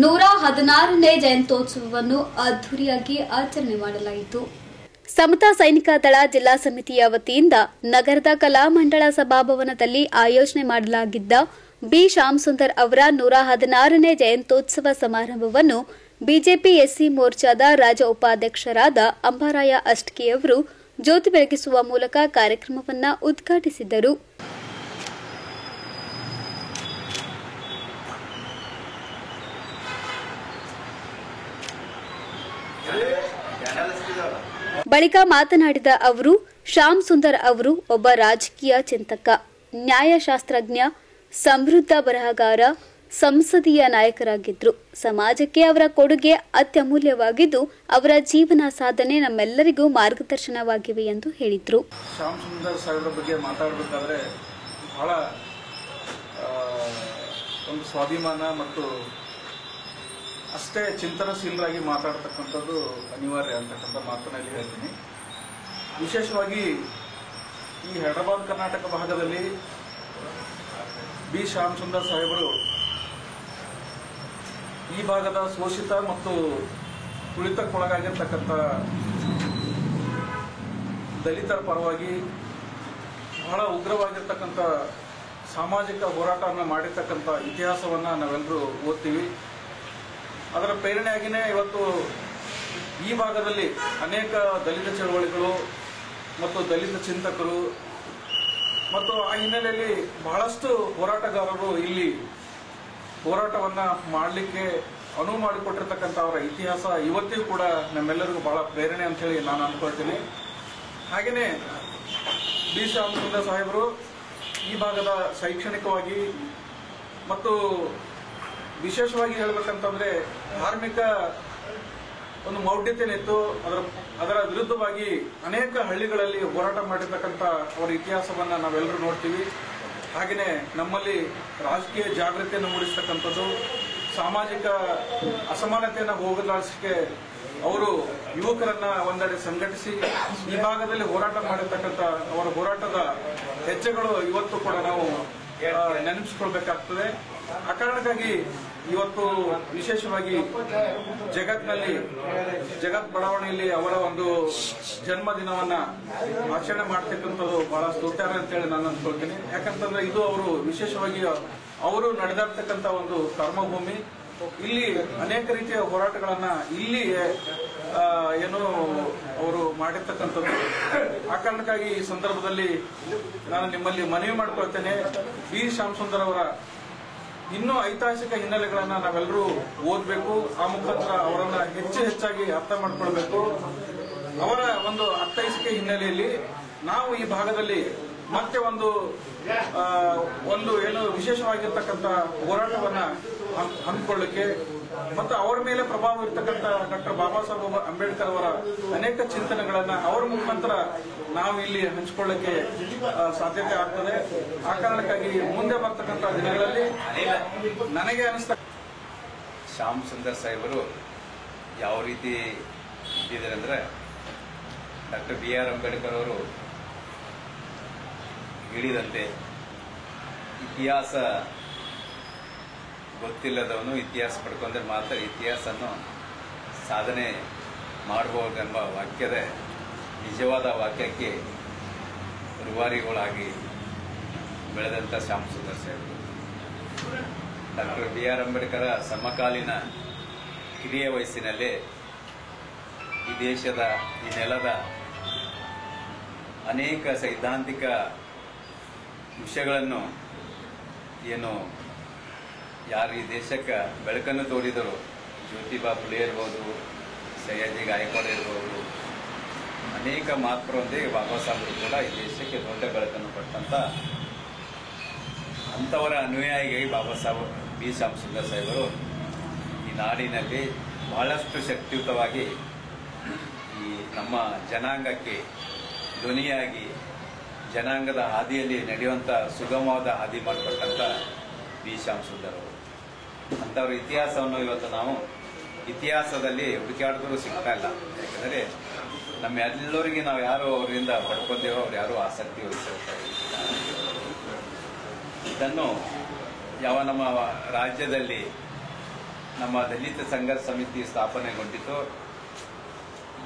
Speaker 3: 116ನೇ ಜಯಂತ್ಯೋತ್ಸವವನ್ನು ಅದ್ದೂರಿಯಾಗಿ ಆಚರಣೆ ಮಾಡಲಾಯಿತು. ಸಮತಾ ಸೈನಿಕ ದಳ ಜಿಲ್ಲಾ ಸಮಿತಿಯ ವತಿಯಿಂದ ನಗರದ ಕಲಾಮಂಡಳ ಸಭಾಭವನದಲ್ಲಿ ಆಯೋಜನೆ ಮಾಡಲಾಗಿದ್ದ ಬಿ ಶ್ಯಾಮ್ ಸುಂದರ್ ಅವರ 116ನೇ ಜಯಂತ್ಯೋತ್ಸವ ಸಮಾರಂಭವನ್ನು ಬಿಜೆಪಿ ಎಸ್ಸಿ ಮೋರ್ಚಾದ ರಾಜ್ಯ ಉಪಾಧ್ಯಕ್ಷರಾದ ಅಂಬಾರಾಯ ಅಷ್ಟಕಿ ಅವರು ಜ್ಯೋತಿ ಬೆಳಗಿಸುವ ಮೂಲಕ ಕಾರ್ಯಕ್ರಮವನ್ನು ಉದ್ಘಾಟಿಸಿದರು. ಬಳಿಕ ಮಾತನಾಡಿದ ಅವರು, ಶ್ಯಾಮ್ ಸುಂದರ್ ಅವರು ಒಬ್ಬ ರಾಜಕೀಯ ಚಿಂತಕ, ನ್ಯಾಯಶಾಸ್ತ್ರಜ್ಞ, ಸಮೃದ್ಧ ಬರಹಗಾರ, ಸಂಸದೀಯ ನಾಯಕರಾಗಿದ್ರು. ಸಮಾಜಕ್ಕೆ ಅವರ ಕೊಡುಗೆ ಅತ್ಯಮೂಲ್ಯವಾಗಿದ್ದು ಅವರ ಜೀವನ ಸಾಧನೆ ನಮ್ಮೆಲ್ಲರಿಗೂ ಮಾರ್ಗದರ್ಶನವಾಗಿವೆ ಎಂದು ಹೇಳಿದರು.
Speaker 7: ಶ್ಯಾಮ್ ಸುಂದರ್ ಸಾಹೇಬ್ರ ಬಗ್ಗೆ ಮಾತಾಡಬೇಕಾದ್ರೆ ಬಹಳ ಒಂದು ಸ್ವಾಭಿಮಾನ ಮತ್ತು ಅಷ್ಟೇ ಚಿಂತನಶೀಲರಾಗಿ ಮಾತಾಡ್ತಕ್ಕಂಥದ್ದು ಅನಿವಾರ್ಯ ಅಂತಕ್ಕಂಥ ಮಾತನಲ್ಲಿ ಹೇಳ್ತೀನಿ. ವಿಶೇಷವಾಗಿ ಈ ಹೈದರಾಬಾದ್ ಕರ್ನಾಟಕ ಭಾಗದಲ್ಲಿ ಬಿ ಶ್ಯಾಮ್ ಸುಂದರ್ ಸಾಹೇಬರು ಈ ಭಾಗದ ಶೋಷಿತ ಮತ್ತು ತುಳಿತಕ್ಕೊಳಗಾಗಿರ್ತಕ್ಕಂಥ ದಲಿತರ ಪರವಾಗಿ ಬಹಳ ಉಗ್ರವಾಗಿರ್ತಕ್ಕಂಥ ಸಾಮಾಜಿಕ ಹೋರಾಟವನ್ನು ಮಾಡಿರ್ತಕ್ಕಂಥ ಇತಿಹಾಸವನ್ನು ನಾವೆಲ್ಲರೂ ಓದ್ತೀವಿ. ಅದರ ಪ್ರೇರಣೆಯಾಗಿಯೇ ಇವತ್ತು ಈ ಭಾಗದಲ್ಲಿ ಅನೇಕ ದಲಿತ ಚಳವಳಿಗಳು ಮತ್ತು ದಲಿತ ಚಿಂತಕರು ಮತ್ತು ಆ ಹಿನ್ನೆಲೆಯಲ್ಲಿ ಬಹಳಷ್ಟು ಹೋರಾಟಗಾರರು ಇಲ್ಲಿ ಹೋರಾಟವನ್ನ ಮಾಡಲಿಕ್ಕೆ ಅನುವು ಮಾಡಿಕೊಟ್ಟಿರ್ತಕ್ಕಂಥ ಅವರ ಇತಿಹಾಸ ಇವತ್ತಿಗೂ ಕೂಡ ನಮ್ಮೆಲ್ಲರಿಗೂ ಬಹಳ ಪ್ರೇರಣೆ ಅಂತ ಹೇಳಿ ನಾನು ಅಂದ್ಕೊಳ್ತೀನಿ. ಹಾಗೆಯೇ ಬಿ ಶ್ಯಾಮ್ ಸುಂದರ್ ಸಾಹೇಬರು ಈ ಭಾಗದ ಶೈಕ್ಷಣಿಕವಾಗಿ ಮತ್ತು ವಿಶೇಷವಾಗಿ ಹೇಳಬೇಕಂತಂದ್ರೆ ಧಾರ್ಮಿಕ ಒಂದು ಮೌಢ್ಯತೆನಿತ್ತು. ಅದರ ವಿರುದ್ಧವಾಗಿ ಅನೇಕ ಹಳ್ಳಿಗಳಲ್ಲಿ ಹೋರಾಟ ಮಾಡಿರ್ತಕ್ಕಂಥ ಅವರ ಇತಿಹಾಸವನ್ನ ನಾವೆಲ್ಲರೂ ನೋಡ್ತೀವಿ. ಹಾಗೆಯೇ ನಮ್ಮಲ್ಲಿ ರಾಜಕೀಯ ಜಾಗೃತಿಯನ್ನು ಮೂಡಿಸ್ತಕ್ಕಂಥದ್ದು, ಸಾಮಾಜಿಕ ಅಸಮಾನತೆಯನ್ನು ಹೋಗಲಾಡಿಸಲಿಕ್ಕೆ ಅವರು ಯುವಕರನ್ನ ಒಂದೆಡೆ ಸಂಘಟಿಸಿ ಈ ಭಾಗದಲ್ಲಿ ಹೋರಾಟ ಮಾಡಿರ್ತಕ್ಕಂಥ ಅವರ ಹೋರಾಟದ ಹೆಜ್ಜೆಗಳು ಇವತ್ತು ಕೂಡ ನಾವು ನೆನಪಿಸಿಕೊಳ್ಬೇಕಾಗ್ತದೆ. ಆ ಕಾರಣಕ್ಕಾಗಿ ಇವತ್ತು ವಿಶೇಷವಾಗಿ ಜಗತ್ ಬಡಾವಣೆಯಲ್ಲಿ ಅವರ ಒಂದು ಜನ್ಮದಿನವನ್ನ ಆಚರಣೆ ಮಾಡ್ತಕ್ಕಂಥದ್ದು ಬಹಳ ಸ್ತುತ್ಯಾರ್ಹ ಅಂತೇಳಿ ನಾನು ಅಂದ್ಕೊಳ್ತೀನಿ. ಯಾಕಂತಂದ್ರೆ ಇದು ಅವರು ವಿಶೇಷವಾಗಿ ಅವರು ನಡೆದಾಡ್ತಕ್ಕಂಥ ಒಂದು ಕರ್ಮಭೂಮಿ. ಇಲ್ಲಿ ಅನೇಕ ರೀತಿಯ ಹೋರಾಟಗಳನ್ನ ಇಲ್ಲಿ ಏನು ಅವರು ಮಾಡಿರ್ತಕ್ಕಂಥದ್ದು. ಆ ಕಾರಣಕ್ಕಾಗಿ ಈ ಸಂದರ್ಭದಲ್ಲಿ ನಾನು ನಿಮ್ಮಲ್ಲಿ ಮನವಿ ಮಾಡ್ಕೊಳ್ತೇನೆ, ಬಿ ಶ್ಯಾಮ್ ಸುಂದರ್ ಅವರ ಇನ್ನೂ ಐತಿಹಾಸಿಕ ಹಿನ್ನೆಲೆಗಳನ್ನ ನಾವೆಲ್ಲರೂ ಓದಬೇಕು. ಆ ಮುಖಾಂತರ ಅವರನ್ನ ಹೆಚ್ಚಾಗಿ ಅರ್ಥ ಮಾಡ್ಕೊಳ್ಬೇಕು. ಅವರ ಒಂದು ಐತಿಹಾಸಿಕ ಹಿನ್ನೆಲೆಯಲ್ಲಿ ನಾವು ಈ ಭಾಗದಲ್ಲಿ ಮತ್ತೆ ಒಂದು ಏನು ವಿಶೇಷವಾಗಿರ್ತಕ್ಕಂಥ ಹೋರಾಟವನ್ನ ಹಮ್ಮಿಕೊಳ್ಳಕ್ಕೆ ಮತ್ತು ಅವರ ಮೇಲೆ ಪ್ರಭಾವ ಇರತಕ್ಕಂಥ ಡಾಕ್ಟರ್ ಬಾಬಾ ಸಾಹೇಬ್ ಅಂಬೇಡ್ಕರ್ ಅವರ ಅನೇಕ ಚಿಂತನೆಗಳನ್ನ ಅವರ ಮುಖಾಂತರ ನಾವು ಇಲ್ಲಿ ಹಂಚಿಕೊಳ್ಳಕ್ಕೆ ಸಾಧ್ಯತೆ ಆಗ್ತದೆ. ಆ ಕಾರಣಕ್ಕಾಗಿ ಮುಂದೆ ಬರ್ತಕ್ಕಂಥ ದಿನಗಳಲ್ಲಿ ನನಗೆ ಅನಿಸ್ತ
Speaker 8: ಶ್ಯಾಮ್ ಸುಂದರ್ ಸಾಹೇಬರು ಯಾವ ರೀತಿ ಇಟ್ಟಿದ್ದಾರೆ ಅಂದ್ರೆ, ಡಾಕ್ಟರ್ BR ಅಂಬೇಡ್ಕರ್ ಅವರು ಹೇಳಿದಂತೆ ಇತಿಹಾಸ ಗೊತ್ತಿಲ್ಲದವನು ಇತಿಹಾಸ ಪಡ್ಕೊಂಡ್ರೆ ಮಾತ್ರ ಇತಿಹಾಸವನ್ನು ಸಾಧನೆ ಮಾಡಬಹುದೆಂಬ ವಾಕ್ಯದ ನಿಜವಾದ ವಾಕ್ಯಕ್ಕೆ ರೂವಾರಿಗಳಾಗಿ ಬೆಳೆದಂಥ ಶ್ಯಾಮ್ ಸುಂದರ್ ಸಾಹೇಬರು. ಡಾಕ್ಟರ್ BR ಅಂಬೇಡ್ಕರ್ ಸಮಕಾಲೀನ ಕಿರಿಯ ವಯಸ್ಸಿನಲ್ಲೇ ಈ ದೇಶದ ಈ ನೆಲದ ಅನೇಕ ಸೈದ್ಧಾಂತಿಕ ವಿಷಯಗಳನ್ನು ಏನು ಯಾರು ಈ ದೇಶಕ್ಕೆ ಬೆಳಕನ್ನು ತೋರಿದರು, ಜ್ಯೋತಿಬಾ ಫುಲೆ ಇರ್ಬೋದು, ಸಯ್ಯಾಜಿ ಗಾಯಕ್ವಾಡ್ ಇರ್ಬೋದು, ಅನೇಕ ಮಹಾತ್ಮರೊಂದಿಗೆ ಬಾಬಾ ಸಾಹೇಬರು ಕೂಡ ಈ ದೇಶಕ್ಕೆ ದೊಡ್ಡ ಬೆಳಕನ್ನು ಕೊಟ್ಟಂಥ ಅಂಥವರ ಅನುಯಾಯಿಗಾಗಿ ಬಾಬಾ ಸಾಹೇಬ್ ಬಿ ಶ್ಯಾಮ್ ಸುಂದರ್ ಸಾಹೇಬರು ಈ ನಾಡಿನಲ್ಲಿ ಬಹಳಷ್ಟು ಶಕ್ತಿಯುತವಾಗಿ ಈ ನಮ್ಮ ಜನಾಂಗಕ್ಕೆ ಧ್ವನಿಯಾಗಿ ಜನಾಂಗದ ಹಾದಿಯಲ್ಲಿ ನಡೆಯುವಂಥ ಸುಗಮವಾದ ಹಾದಿ ಮಾಡಿಕೊಟ್ಟಂಥ ಬಿ ಶ್ಯಾಮ್ ಸುಂದರ್ ಅವರು. ಅಂಥವ್ರ ಇತಿಹಾಸವನ್ನು ಇವತ್ತು ನಾವು ಇತಿಹಾಸದಲ್ಲಿ ಹುಡುಕಾಡಿದ್ರೂ ಸಿಗ್ತಾ ಇಲ್ಲ. ಯಾಕಂದರೆ ನಮ್ಮೆಲ್ಲರಿಗೆ ನಾವು ಯಾರು ಅವರಿಂದ ಪಡ್ಕೊಂಡೇವೋ ಅವ್ರು ಯಾರೂ ಆಸಕ್ತಿ ವಹಿಸಿರ್ತಾರೆ. ಇದನ್ನು ಯಾವ ನಮ್ಮ ರಾಜ್ಯದಲ್ಲಿ ನಮ್ಮ ದಲಿತ ಸಂಘರ್ಷ ಸಮಿತಿ ಸ್ಥಾಪನೆಗೊಂಡಿತು,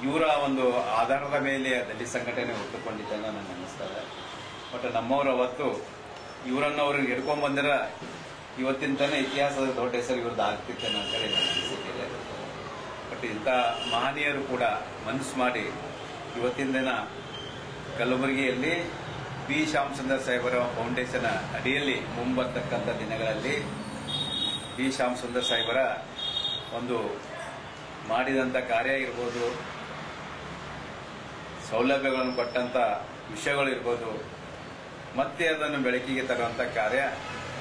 Speaker 8: ಇವರ ಒಂದು ಆಧಾರದ ಮೇಲೆ ದಲಿತ ಸಂಘಟನೆ ಹುಟ್ಟುಕೊಂಡಿದ್ದನ್ನು ನನಗೆ ಅನ್ನಿಸ್ತದೆ. ಬಟ್ ನಮ್ಮವರು ಅವತ್ತು ಇವರನ್ನು ಅವ್ರಿಗೆ ಹಿಡ್ಕೊಂಡ್ ಬಂದಿರ ಇವತ್ತಿನ ತನಕ ಇತಿಹಾಸದ ದೊಡ್ಡ ಹೆಸರು ಇವ್ರದ್ದು ಆಗ್ತಿತ್ತು ಅನ್ನೋ ಕಡೆ ನನ್ನ ಅನಿಸಿಕೆ ಇದೆ. ಬಟ್ ಇಂಥ ಮಹನೀಯರು ಕೂಡ ಮನಸ್ಸು ಮಾಡಿ ಇವತ್ತಿನ ದಿನ ಕಲಬುರಗಿಯಲ್ಲಿ ಬಿ ಶ್ಯಾಮ್ ಸುಂದರ್ ಸಾಹೇಬರ ಫೌಂಡೇಶನ್ ಅಡಿಯಲ್ಲಿ ಮುಂಬರ್ತಕ್ಕಂಥ ದಿನಗಳಲ್ಲಿ ಬಿ ಶ್ಯಾಮ್ ಸುಂದರ್ ಸಾಹೇಬರ ಒಂದು ಮಾಡಿದಂಥ ಕಾರ್ಯ ಇರ್ಬೋದು, ಸೌಲಭ್ಯಗಳನ್ನು ಕೊಟ್ಟಂಥ ವಿಷಯಗಳಿರ್ಬೋದು, ಮತ್ತೆ ಅದನ್ನು ಬೆಳಕಿಗೆ ತರುವಂಥ ಕಾರ್ಯ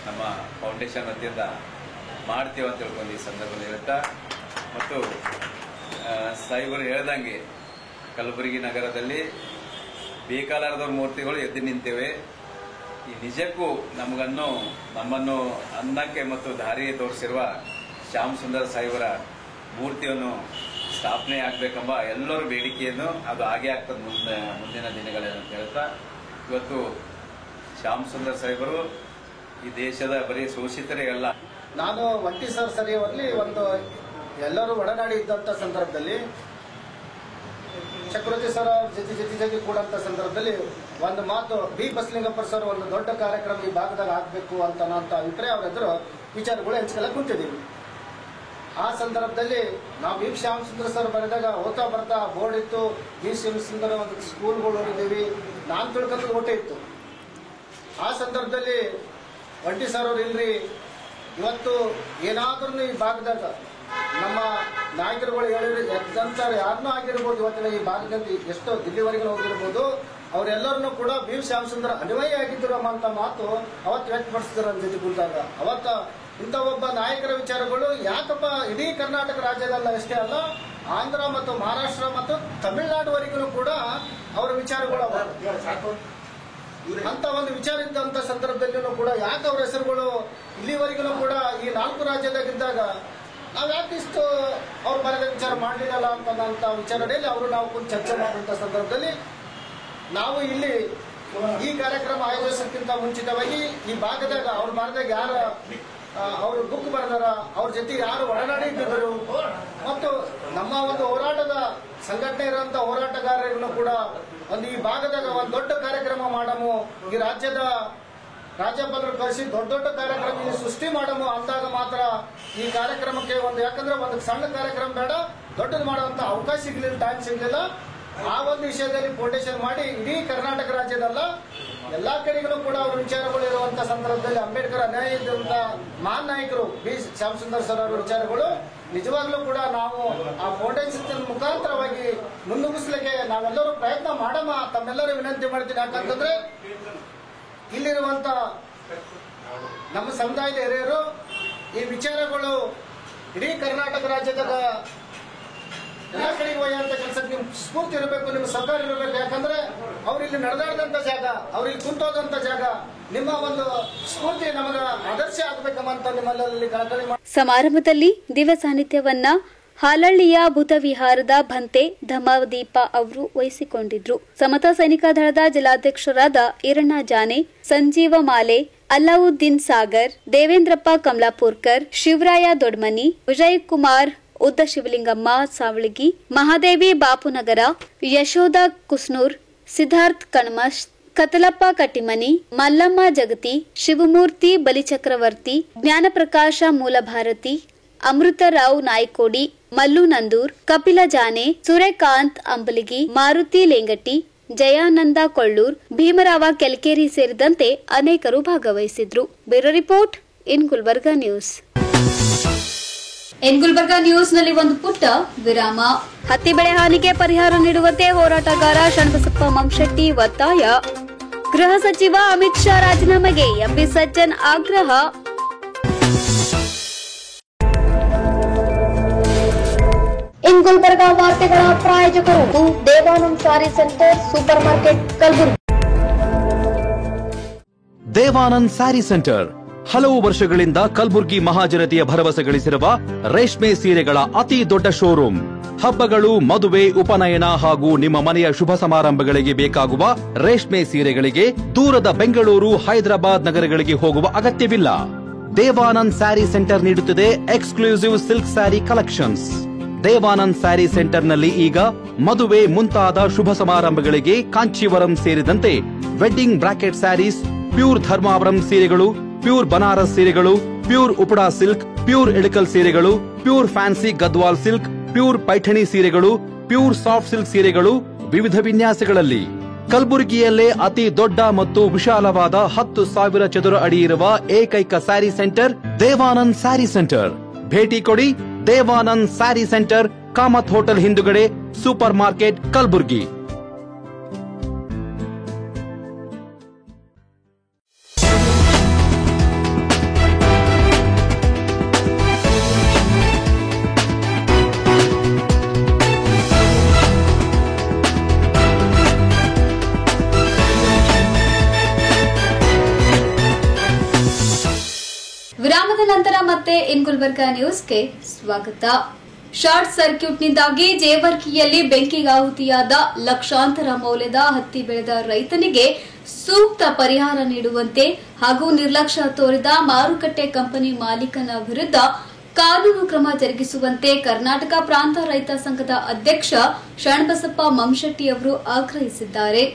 Speaker 8: ನಮ್ಮ ಫೌಂಡೇಶನ್ ವತಿಯಿಂದ ಮಾಡ್ತೀವಿ ಅಂತ ತಿಳ್ಕೊಂಡು ಈ ಸಂದರ್ಭದಲ್ಲಿ ಹೇಳ್ತಾ, ಮತ್ತು ಸಾಹೇಬರು ಹೇಳ್ದಂಗೆ ಕಲಬುರಗಿ ನಗರದಲ್ಲಿ ಬೇಕಾಲಾರದವ್ರ ಮೂರ್ತಿಗಳು ಎದ್ದು ನಿಂತೇವೆ. ಈ ನಿಜಕ್ಕೂ ನಮ್ಮನ್ನು ಅನ್ನಕ್ಕೆ ಮತ್ತು ದಾರಿ ತೋರಿಸಿರುವ ಶ್ಯಾಮ್ ಸುಂದರ್ ಸಾಹೇಬರ ಮೂರ್ತಿಯನ್ನು ಸ್ಥಾಪನೆ ಆಗಬೇಕೆಂಬ ಎಲ್ಲರ ಬೇಡಿಕೆಯನ್ನು ಅದು ಹಾಗೆ ಆಗ್ತದೆ ಮುಂದಿನ ದಿನಗಳಲ್ಲಿ ಅಂತ ಹೇಳ್ತಾ, ಇವತ್ತು ಶ್ಯಾಮ್ ಸುಂದರ್ ಸಾಹೇಬರು ಈ ದೇಶದ ಬರೀ ಶೋಷಿತರೇ ಅಲ್ಲ.
Speaker 9: ನಾನು ಒಂಟಿ ಸರ್ ಸರಿಯವರಲ್ಲಿ ಒಂದು ಎಲ್ಲರೂ ಒಡನಾಡಿ ಇದ್ದಂಥ ಸಂದರ್ಭದಲ್ಲಿ ಚಕ್ರವರ್ತಿ ಸರ್ ಜೊತೆ ಕೂಡಂತ ಸಂದರ್ಭದಲ್ಲಿ ಒಂದು ಮಾತು ಬಿ ಬಸಲಿಂಗಪ್ಪರ್ ಸರ್ ಒಂದು ದೊಡ್ಡ ಕಾರ್ಯಕ್ರಮ ಈ ಭಾಗದಾಗ ಆಗಬೇಕು ಅಂತ ಅಭಿಪ್ರಾಯ ಅವ್ರ ಎದುರು ವಿಚಾರಗಳು ಹಂಚ್ಕೆಲ್ಲ ಕುಂತಿದ್ದೀವಿ. ಆ ಸಂದರ್ಭದಲ್ಲಿ ನಾವು ಬಿ ಶ್ಯಾಮ್ ಸುಂದರ್ ಸರ್ ಬರೆದಾಗ ಹೋಗ್ತಾ ಬರ್ತಾ ಬೋರ್ಡ್ ಇತ್ತು, ಬಿ ಶ್ಯಾಮ್ ಸುಂದರ್ ಒಂದು ಸ್ಕೂಲ್ಗಳು ಹೋಗಿದ್ದೀವಿ, ನಾನು ತಿಳ್ಕೊಂತ ಓಟೆ ಇತ್ತು. ಆ ಸಂದರ್ಭದಲ್ಲಿ ಒಂಟಿ ಸರ್ ಅವ್ರು ಇಲ್ರಿ, ಇವತ್ತು ಏನಾದ್ರೂ ಈ ಭಾಗದಾಗ ನಮ್ಮ ನಾಯಕರುಗಳು ಹೇಳಿದ್ರೆ ಎದ್ದಂತ ಯಾರನ್ನೂ ಆಗಿರ್ಬೋದು, ಇವತ್ತಿನ ಈ ಭಾಗದಲ್ಲಿ ಎಷ್ಟೋ ದಿಲ್ಲಿವರೆಗೂ ಹೋಗಿರ್ಬೋದು, ಅವರೆಲ್ಲರನ್ನೂ ಕೂಡ ಬಿ ಶ್ಯಾಮ್ ಸುಂದರ್ ಅನ್ವಯ ಆಗಿದ್ರು ಅಂತ ಮಾತು ಅವತ್ತು ವ್ಯಕ್ತಪಡಿಸಿದ್ರು ನನ್ನ ಜೊತೆ ಕೂತಾಗ. ಅವತ್ತ ಇಂಥ ಒಬ್ಬ ನಾಯಕರ ವಿಚಾರಗಳು ಯಾಕಪ್ಪ ಇಡೀ ಕರ್ನಾಟಕ ರಾಜ್ಯದಲ್ಲ ಅಷ್ಟೇ ಅಲ್ಲ, ಆಂಧ್ರ ಮತ್ತು ಮಹಾರಾಷ್ಟ್ರ ಮತ್ತು ತಮಿಳುನಾಡುವರೆಗೂ ಕೂಡ ಅವರ ವಿಚಾರಗಳು ಅಂತ ಒಂದು ವಿಚಾರ ಇದ್ದಂತ ಸಂದರ್ಭದಲ್ಲೂ ಕೂಡ ಯಾಕೆ ಅವ್ರ ಹೆಸರುಗಳು ಇಲ್ಲಿವರೆಗೂ ಕೂಡ ಈ 4 ರಾಜ್ಯದಾಗಿದ್ದಾಗ ನಾವ್ ಯಾಕೆ ಇಷ್ಟು ಅವ್ರು ಬರೆದ ವಿಚಾರ ಮಾಡಲಿಲ್ಲ ಅಂತ ವಿಚಾರಣೆಯಲ್ಲಿ ಅವರು ನಾವು ಕುಂತು ಚರ್ಚೆ ಮಾಡುವಂತ ಸಂದರ್ಭದಲ್ಲಿ ನಾವು ಇಲ್ಲಿ ಈ ಕಾರ್ಯಕ್ರಮ ಆಯೋಜಿಸೋಕ್ಕಿಂತ ಮುಂಚಿತವಾಗಿ ಈ ಭಾಗದಾಗ ಅವ್ರು ಬರೆದಾಗ ಯಾರ ಅವರು ಬುಕ್ ಬರೆದಾರ, ಅವ್ರ ಜೊತೆ ಯಾರು ಒಡನಾಡಿ ಇದ್ದರು ಮತ್ತು ನಮ್ಮ ಒಂದು ಹೋರಾಟದ ಸಂಘಟನೆ ಇರುವಂತ ಹೋರಾಟಗಾರರನ್ನು ಕೂಡ ಒಂದು ಈ ಭಾಗದಾಗ ಒಂದು ದೊಡ್ಡ ಕಾರ್ಯಕ್ರಮ ಮಾಡಮು, ಈ ರಾಜ್ಯದ ರಾಜ್ಯಪಾಲರು ಕರೆಸಿ ದೊಡ್ಡ ಕಾರ್ಯಕ್ರಮ ಸೃಷ್ಟಿ ಮಾಡಮು ಅಂದಾಗ ಮಾತ್ರ ಈ ಕಾರ್ಯಕ್ರಮಕ್ಕೆ ಒಂದು, ಯಾಕಂದ್ರೆ ಒಂದು ಸಣ್ಣ ಕಾರ್ಯಕ್ರಮ ಬೇಡ, ದೊಡ್ಡದು ಮಾಡುವಂತ ಅವಕಾಶ ಸಿಗ್ಲಿಲ್ಲ, ಟೈಮ್ ಸಿಗ್ಲಿಲ್ಲ. ಆ ಒಂದು ವಿಷಯದಲ್ಲಿ ಫೌಂಡೇಶನ್ ಮಾಡಿ ಇಡೀ ಕರ್ನಾಟಕ ರಾಜ್ಯದಲ್ಲ ಎಲ್ಲಾ ಕಡೆಗೂ ಕೂಡ ಅವ್ರ ವಿಚಾರಗಳು ಇರುವಂತ ಸಂದರ್ಭದಲ್ಲಿ ಅಂಬೇಡ್ಕರ್ ಅನ್ಯಾಯ ಇದ್ದಂತ ಮಹಾನ್ ನಾಯಕರು ಬಿ ಶ್ಯಾಮ್ ಸುಂದರ್ ಸರ್ ಅವರ ವಿಚಾರಗಳು ನಿಜವಾಗ್ಲೂ ಕೂಡ ನಾವು ಆ ಫೌಂಡೇಶನ್ ಮುಖಾಂತರವಾಗಿ ಮುನ್ನುಗ್ಗಿಸ್ಲಿಕ್ಕೆ ನಾವೆಲ್ಲರೂ ಪ್ರಯತ್ನ ಮಾಡಮ್ಮ ತಮ್ಮೆಲ್ಲರೂ ವಿನಂತಿ ಮಾಡ್ತೀನಿ. ಯಾಕಂತಂದ್ರೆ ಇಲ್ಲಿರುವಂತ ನಮ್ಮ ಸಮುದಾಯದ ಹಿರಿಯರು ಈ ವಿಚಾರಗಳು ಇಡೀ ಕರ್ನಾಟಕ ರಾಜ್ಯದಾಗ ಎಲ್ಲ ಕಡೆಗೆ ಒಯ್ಯುವಂತ ಕೆಲಸಕ್ಕೆ ನಿಮ್ ಸ್ಫೂರ್ತಿ ಇರಬೇಕು, ನಿಮ್ಮ ಸರ್ಕಾರ ಇರಬೇಕು. ಯಾಕಂದ್ರೆ ಅವ್ರು ಇಲ್ಲಿ ನಡೆದಾಡದಂತ ಜಾಗ, ಅವ್ರು ಇಲ್ಲಿ ಕುಂತೋದಂತ ಜಾಗ, ನಿಮ್ಮ ಒಂದು ಸ್ಫೂರ್ತಿ ನಮಗ ಆದರ್ಶ ಆಗ್ಬೇಕಂತ ನಿಮ್ಮಲ್ಲಿ ಕಳಕಳಿ ಮಾಡಿ.
Speaker 3: ಸಮಾರಂಭದಲ್ಲಿ ದಿವ್ಯ ಸಾನ್ನಿಧ್ಯವನ್ನ ಹಾಲಳ್ಳಿಯ ಬುಧವಿಹಾರದ ಭಂತೆ ಧಮದೀಪ ಅವರು ವಹಿಸಿಕೊಂಡಿದ್ರು. ಸಮತಾ ಸೈನಿಕ ದಳದ ಜಿಲ್ಲಾಧ್ಯಕ್ಷರಾದ ಈರಣ್ಣ ಜಾನೆ, ಸಂಜೀವ ಮಾಲೆ, ಅಲ್ಲಾವುದ್ದೀನ್ ಸಾಗರ್, ದೇವೇಂದ್ರಪ್ಪ ಕಮಲಾಪುರ್ಕರ್, ಶಿವರಾಯ ದೊಡ್ಮನಿ, ವಿಜಯ್ ಕುಮಾರ್ ಉದ್ದ ಶಿವಲಿಂಗಮ್ಮ ಸಾವಳಗಿ, ಮಹಾದೇವಿ ಬಾಪುನಗರ, ಯಶೋಧ ಕುಸ್ನೂರ್, ಸಿದ್ಧಾರ್ಥ್ ಕಣ್ಮಶ್, ಕತಲಪ್ಪ ಕಟ್ಟಿಮನಿ, ಮಲ್ಲಮ್ಮ ಜಗತಿ, ಶಿವಮೂರ್ತಿ ಬಲಿಚಕ್ರವರ್ತಿ, ಜ್ಞಾನಪ್ರಕಾಶ ಮೂಲಭಾರತಿ, ಅಮೃತರಾವ್ ನಾಯ್ಕೋಡಿ, ಮಲ್ಲು ನಂದೂರ್, ಕಪಿಲ ಜಾನೆ, ಸೂರ್ಯಕಾಂತ್ ಅಂಬಲಿಗಿ, ಮಾರುತಿ ಲೇಂಗಟ್ಟಿ, ಜಯಾನಂದ ಕೊಳ್ಳೂರ್, ಭೀಮರಾವ ಕೆಲ್ಕೇರಿ ಸೇರಿದಂತೆ ಅನೇಕರು ಭಾಗವಹಿಸಿದ್ರು. Bureau report in Gulbarga news. In Gulbarga ನ್ಯೂಸ್ನಲ್ಲಿ ಒಂದು ಪುಟ್ಟ ವಿರಾಮ. ಹತ್ತಿ ಬೆಳೆ ಹಾನಿಗೆ ಪರಿಹಾರ ನೀಡುವಂತೆ ಹೋರಾಟಗಾರ ಶರಣಬಸಪ್ಪ ಮಮ್ಮಶೆಟ್ಟಿ ಒತ್ತಾಯ. ಗೃಹ ಸಚಿವ ಅಮಿತ್ ಶಾ ರಾಜೀನಾಮೆಗೆ ಎಂಪಿ ಸಜ್ಜನ್ ಆಗ್ರಹ.
Speaker 1: ಇನ್ ಗುಲ್ಬರ್ಗಾ ವಾರ್ತೆಗಳ ಪ್ರಾಯೋಜಕರು Devanand sari centre super market Kalaburagi.
Speaker 2: Devanand sari centre ಹಲವು ವರ್ಷಗಳಿಂದ ಕಲ್ಬುರ್ಗಿ ಮಹಾಜನತೆಯ ಭರವಸೆ ಗಳಿಸಿರುವ ರೇಷ್ಮೆ ಸೀರೆಗಳ ಅತಿ ದೊಡ್ಡ ಶೋರೂಮ್. ಹಬ್ಬಗಳು, ಮದುವೆ, ಉಪನಯನ ಹಾಗೂ ನಿಮ್ಮ ಮನೆಯ ಶುಭ ಸಮಾರಂಭಗಳಿಗೆ ಬೇಕಾಗುವ ರೇಷ್ಮೆ ಸೀರೆಗಳಿಗೆ ದೂರದ ಬೆಂಗಳೂರು, ಹೈದರಾಬಾದ್ ನಗರಗಳಿಗೆ ಹೋಗುವ ಅಗತ್ಯವಿಲ್ಲ. ದೇವಾನಂದ್ ಸ್ಯಾರಿ ಸೆಂಟರ್ ನೀಡುತ್ತಿದೆ exclusive silk sari collections. Devanand sari ಸೆಂಟರ್ನಲ್ಲಿ ಈಗ ಮದುವೆ ಮುಂತಾದ ಶುಭ ಸಮಾರಂಭಗಳಿಗೆ ಕಾಂಚೀವರಂ ಸೇರಿದಂತೆ wedding brocade saris, pure Dharmavaram ಸೀರೆಗಳು, ಪ್ಯೂರ್ ಬನಾರಸ್ ಸೀರೆಗಳು, pure Uppada silk, pure Ilkal ಸೀರೆಗಳು, pure fancy Gadwal silk, pure Paithani ಸೀರೆಗಳು, ಪ್ಯೂರ್ ಸಾಫ್ಟ್ ಸಿಲ್ಕ್ ಸೀರೆಗಳು ವಿವಿಧ ವಿನ್ಯಾಸಗಳಲ್ಲಿ. ಕಲಬುರಗಿಯಲ್ಲೇ ಅತಿ ದೊಡ್ಡ ಮತ್ತು ವಿಶಾಲವಾದ 10,000 ಚದುರ ಅಡಿ ಇರುವ ಏಕೈಕ ಸ್ಯಾರಿ ಸೆಂಟರ್ ದೇವಾನಂದ್ ಸ್ಯಾರಿ ಸೆಂಟರ್. ಭೇಟಿ ಕೊಡಿ. ದೇವಾನಂದ್ ಸ್ಯಾರಿ ಸೆಂಟರ್, ಕಾಮತ್ ಹೋಟೆಲ್ ಹಿಂದುಗಡೆ, ಸೂಪರ್ ಮಾರ್ಕೆಟ್, ಕಲಬುರ್ಗಿ.
Speaker 3: ವಿರಾಮದ ನಂತರ ಮತ್ತೆ ಇನ್ ಗುಲ್ಬರ್ಗಾ ನ್ಯೂಸ್ಗೆ ಸ್ವಾಗತ. ಶಾರ್ಟ್ ಸರ್ಕ್ಯೂಟ್ನಿಂದಾಗಿ ಜೇವರ್ಗಿಯಲ್ಲಿ ಬೆಂಕಿಗಾಹುತಿಯಾದ ಲಕ್ಷಾಂತರ ಮೌಲ್ಯದ ಹತ್ತಿ ಬೆಳೆದ ರೈತನಿಗೆ ಸೂಕ್ತ ಪರಿಹಾರ ನೀಡುವಂತೆ ಹಾಗೂ ನಿರ್ಲಕ್ಷ್ಯ ತೋರಿದ ಮಾರುಕಟ್ಟೆ ಕಂಪನಿ ಮಾಲೀಕನ ವಿರುದ್ಧ ಕಾನೂನು ಕ್ರಮ ಜರುಗಿಸುವಂತೆ ಕರ್ನಾಟಕ ಪ್ರಾಂತ ರೈತ ಸಂಘದ ಅಧ್ಯಕ್ಷ ಶರಣಬಸಪ್ಪ ಮಮ್ಮಶೆಟ್ಟಿ ಅವರು ಆಗ್ರಹಿಸಿದ್ದಾರೆ.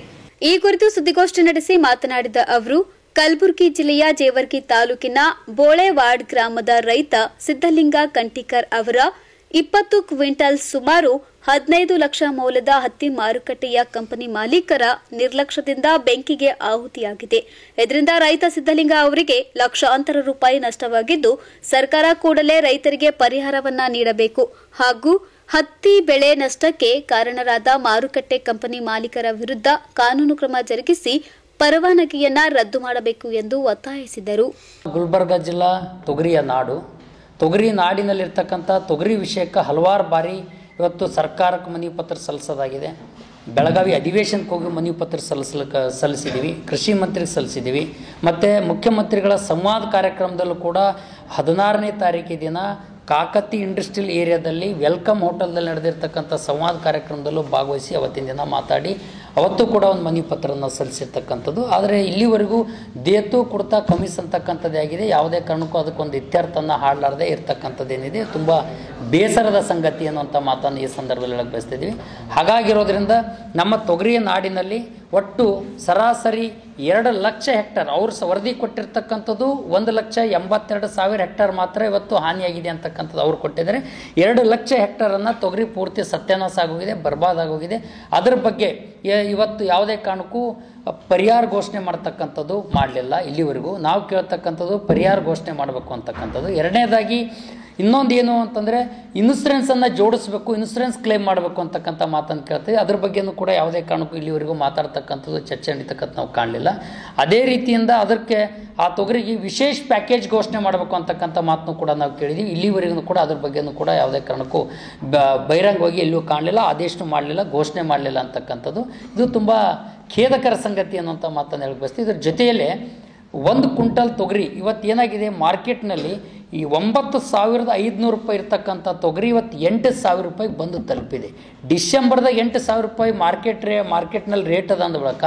Speaker 3: ಈ ಕುರಿತು ಸುದ್ದಿಗೋಷ್ಠಿ ನಡೆಸಿ ಮಾತನಾಡಿದ ಅವರು, ಕಲಬುರಗಿ ಜಿಲ್ಲೆಯ ಜೇವರ್ಗಿ ತಾಲೂಕಿನ ಬೋಳೆವಾಡ್ ಗ್ರಾಮದ ರೈತ ಸಿದ್ದಲಿಂಗ ಕಂಟಿಕರ್ ಅವರ 20 ಕ್ವಿಂಟಲ್ ಸುಮಾರು 15 ಲಕ್ಷ ಮೌಲ್ಯದ ಹತ್ತಿ ಮಾರುಕಟ್ಟೆಯ ಕಂಪನಿ ಮಾಲೀಕರ ನಿರ್ಲಕ್ಷ್ಯದಿಂದ ಬೆಂಕಿಗೆ ಆಹುತಿಯಾಗಿದೆ. ಇದರಿಂದ ರೈತ ಸಿದ್ದಲಿಂಗ ಅವರಿಗೆ ಲಕ್ಷಾಂತರ ರೂಪಾಯಿ ನಷ್ಟವಾಗಿದ್ದು, ಸರ್ಕಾರ ಕೂಡಲೇ ರೈತರಿಗೆ ಪರಿಹಾರವನ್ನ ನೀಡಬೇಕು ಹಾಗೂ ಹತ್ತಿ ಬೆಳೆ ನಷ್ಟಕ್ಕೆ ಕಾರಣರಾದ ಮಾರುಕಟ್ಟೆ ಕಂಪನಿ ಮಾಲೀಕರ ವಿರುದ್ಧ ಕಾನೂನು ಕ್ರಮ ಜರುಗಿಸಿ ಪರವಾನಗಿಯನ್ನ ರದ್ದು ಮಾಡಬೇಕು ಎಂದು ಒತ್ತಾಯಿಸಿದರು.
Speaker 10: ಗುಲ್ಬರ್ಗಾ ಜಿಲ್ಲಾ ತೊಗರಿಯ ನಾಡು. ತೊಗರಿ ನಾಡಿನಲ್ಲಿರ್ತಕ್ಕಂಥ ತೊಗರಿ ವಿಷಯಕ್ಕೆ ಹಲವಾರು ಬಾರಿ ಇವತ್ತು ಸರ್ಕಾರಕ್ಕೆ ಮನವಿ ಪತ್ರ ಸಲ್ಲಿಸೋದಾಗಿದೆ. ಬೆಳಗಾವಿ ಅಧಿವೇಶನಕ್ಕೆ ಹೋಗಿ ಮನವಿ ಪತ್ರ ಸಲ್ಲಿಸಿದ್ದೀವಿ, ಕೃಷಿ ಮಂತ್ರಿಗೆ ಸಲ್ಲಿಸಿದ್ದೀವಿ. ಮತ್ತು ಮುಖ್ಯಮಂತ್ರಿಗಳ ಸಂವಾದ ಕಾರ್ಯಕ್ರಮದಲ್ಲೂ ಕೂಡ 16ನೇ ತಾರೀಕು ದಿನ ಕಾಕತಿ ಇಂಡಸ್ಟ್ರಿಯಲ್ ಏರಿಯಾದಲ್ಲಿ ವೆಲ್ಕಮ್ ಹೋಟೆಲ್ದಲ್ಲಿ ನಡೆದಿರ್ತಕ್ಕಂಥ ಸಂವಾದ ಕಾರ್ಯಕ್ರಮದಲ್ಲೂ ಭಾಗವಹಿಸಿ ಅವತ್ತಿನ ದಿನ ಮಾತಾಡಿ ಅವತ್ತು ಕೂಡ ಒಂದು ಮನವಿ ಪತ್ರವನ್ನು ಸಲ್ಲಿಸಿರ್ತಕ್ಕಂಥದ್ದು. ಆದರೆ ಇಲ್ಲಿವರೆಗೂ ದೇತು ಕುಡ್ತಾ ಕಮಿಸ್ ಅಂತಕ್ಕಂಥದ್ದೇ ಆಗಿದೆ. ಯಾವುದೇ ಕಾರಣಕ್ಕೂ ಅದಕ್ಕೊಂದು ಇತ್ಯರ್ಥನ ಹಾಡಲಾರದೆ ಇರ್ತಕ್ಕಂಥದ್ದೇನಿದೆ ತುಂಬ ಬೇಸರದ ಸಂಗತಿ ಅನ್ನುವಂಥ ಮಾತನ್ನು ಈ ಸಂದರ್ಭದಲ್ಲಿ ಹೇಳಕ್ಕೆ ಬಯಸ್ತಿದ್ದೀವಿ. ಹಾಗಾಗಿರೋದ್ರಿಂದ ನಮ್ಮ ತೊಗರಿಯ ನಾಡಿನಲ್ಲಿ ಒಟ್ಟು ಸರಾಸರಿ 2 ಲಕ್ಷ ಹೆಕ್ಟರ್, ಅವರು ವರದಿ ಕೊಟ್ಟಿರ್ತಕ್ಕಂಥದ್ದು 1,82,000 ಹೆಕ್ಟರ್ ಮಾತ್ರ ಇವತ್ತು ಹಾನಿಯಾಗಿದೆ ಅಂತಕ್ಕಂಥದ್ದು ಅವ್ರು ಕೊಟ್ಟಿದ್ದಾರೆ. 2 ಲಕ್ಷ ಹೆಕ್ಟರನ್ನು ತೊಗರಿ ಪೂರ್ತಿ ಸತ್ಯಾನಾಶ ಆಗೋಗಿದೆ, ಬರ್ಬಾದಾಗೋಗಿದೆ. ಅದರ ಬಗ್ಗೆ ಇವತ್ತು ಯಾವುದೇ ಕಾರಣಕ್ಕೂ ಪರಿಹಾರ ಘೋಷಣೆ ಮಾಡ್ತಕ್ಕಂಥದ್ದು ಮಾಡಲಿಲ್ಲ. ಇಲ್ಲಿವರೆಗೂ ನಾವು ಕೇಳ್ತಕ್ಕಂಥದ್ದು ಪರಿಹಾರ ಘೋಷಣೆ ಮಾಡಬೇಕು ಅಂತಕ್ಕಂಥದ್ದು. ಎರಡನೇದಾಗಿ ಇನ್ನೊಂದು ಏನು ಅಂತಂದರೆ ಇನ್ಶೂರೆನ್ಸನ್ನು ಜೋಡಿಸ್ಬೇಕು, ಇನ್ಶೂರೆನ್ಸ್ ಕ್ಲೇಮ್ ಮಾಡಬೇಕು ಅಂತಕ್ಕಂಥ ಮಾತನ್ನು ಕೇಳ್ತೀವಿ. ಅದ್ರ ಬಗ್ಗೆಯೂ ಕೂಡ ಯಾವುದೇ ಕಾರಣಕ್ಕೂ ಇಲ್ಲಿವರೆಗೂ ಮಾತಾಡ್ತಕ್ಕಂಥದ್ದು ಚರ್ಚೆ ನಡೀತಕ್ಕಂಥ ನಾವು ಕಾಣಲಿಲ್ಲ. ಅದೇ ರೀತಿಯಿಂದ ಅದಕ್ಕೆ ಆ ತೊಗರಿಗೆ ವಿಶೇಷ ಪ್ಯಾಕೇಜ್ ಘೋಷಣೆ ಮಾಡಬೇಕು ಅಂತಕ್ಕಂಥ ಮಾತನ್ನು ಕೂಡ ನಾವು ಕೇಳಿದ್ದೀವಿ. ಇಲ್ಲಿವರೆಗೂ ಕೂಡ ಅದ್ರ ಬಗ್ಗೆಯೂ ಕೂಡ ಯಾವುದೇ ಕಾರಣಕ್ಕೂ ಬಹಿರಂಗವಾಗಿ ಎಲ್ಲೂ ಕಾಣಲಿಲ್ಲ, ಆದೇಶ ಮಾಡಲಿಲ್ಲ, ಘೋಷಣೆ ಮಾಡಲಿಲ್ಲ ಅಂತಕ್ಕಂಥದ್ದು. ಇದು ತುಂಬ ಖೇದಕರ ಸಂಗತಿ ಅನ್ನುವಂಥ ಮಾತನ್ನು ಹೇಳಕ್ಕೆ ಬಯಸ್ತೀವಿ. ಇದ್ರ ಜೊತೆಯಲ್ಲೇ 1 ಕ್ವಿಂಟಲ್ ತೊಗರಿ ಇವತ್ತು ಏನಾಗಿದೆ ಮಾರ್ಕೆಟ್ನಲ್ಲಿ ಈ 9,500 ರೂಪಾಯಿ ಇರ್ತಕ್ಕಂಥ ತೊಗರಿ ಇವತ್ತು 8,000 ರೂಪಾಯಿಗೆ ಬಂದು ತಲುಪಿದೆ. ಡಿಸೆಂಬರ್ದಾಗ 8,000 ರೂಪಾಯಿ ಮಾರ್ಕೆಟ್ನಲ್ಲಿ ರೇಟ್ ಅದ ಅಂದ ಬಳಿಕ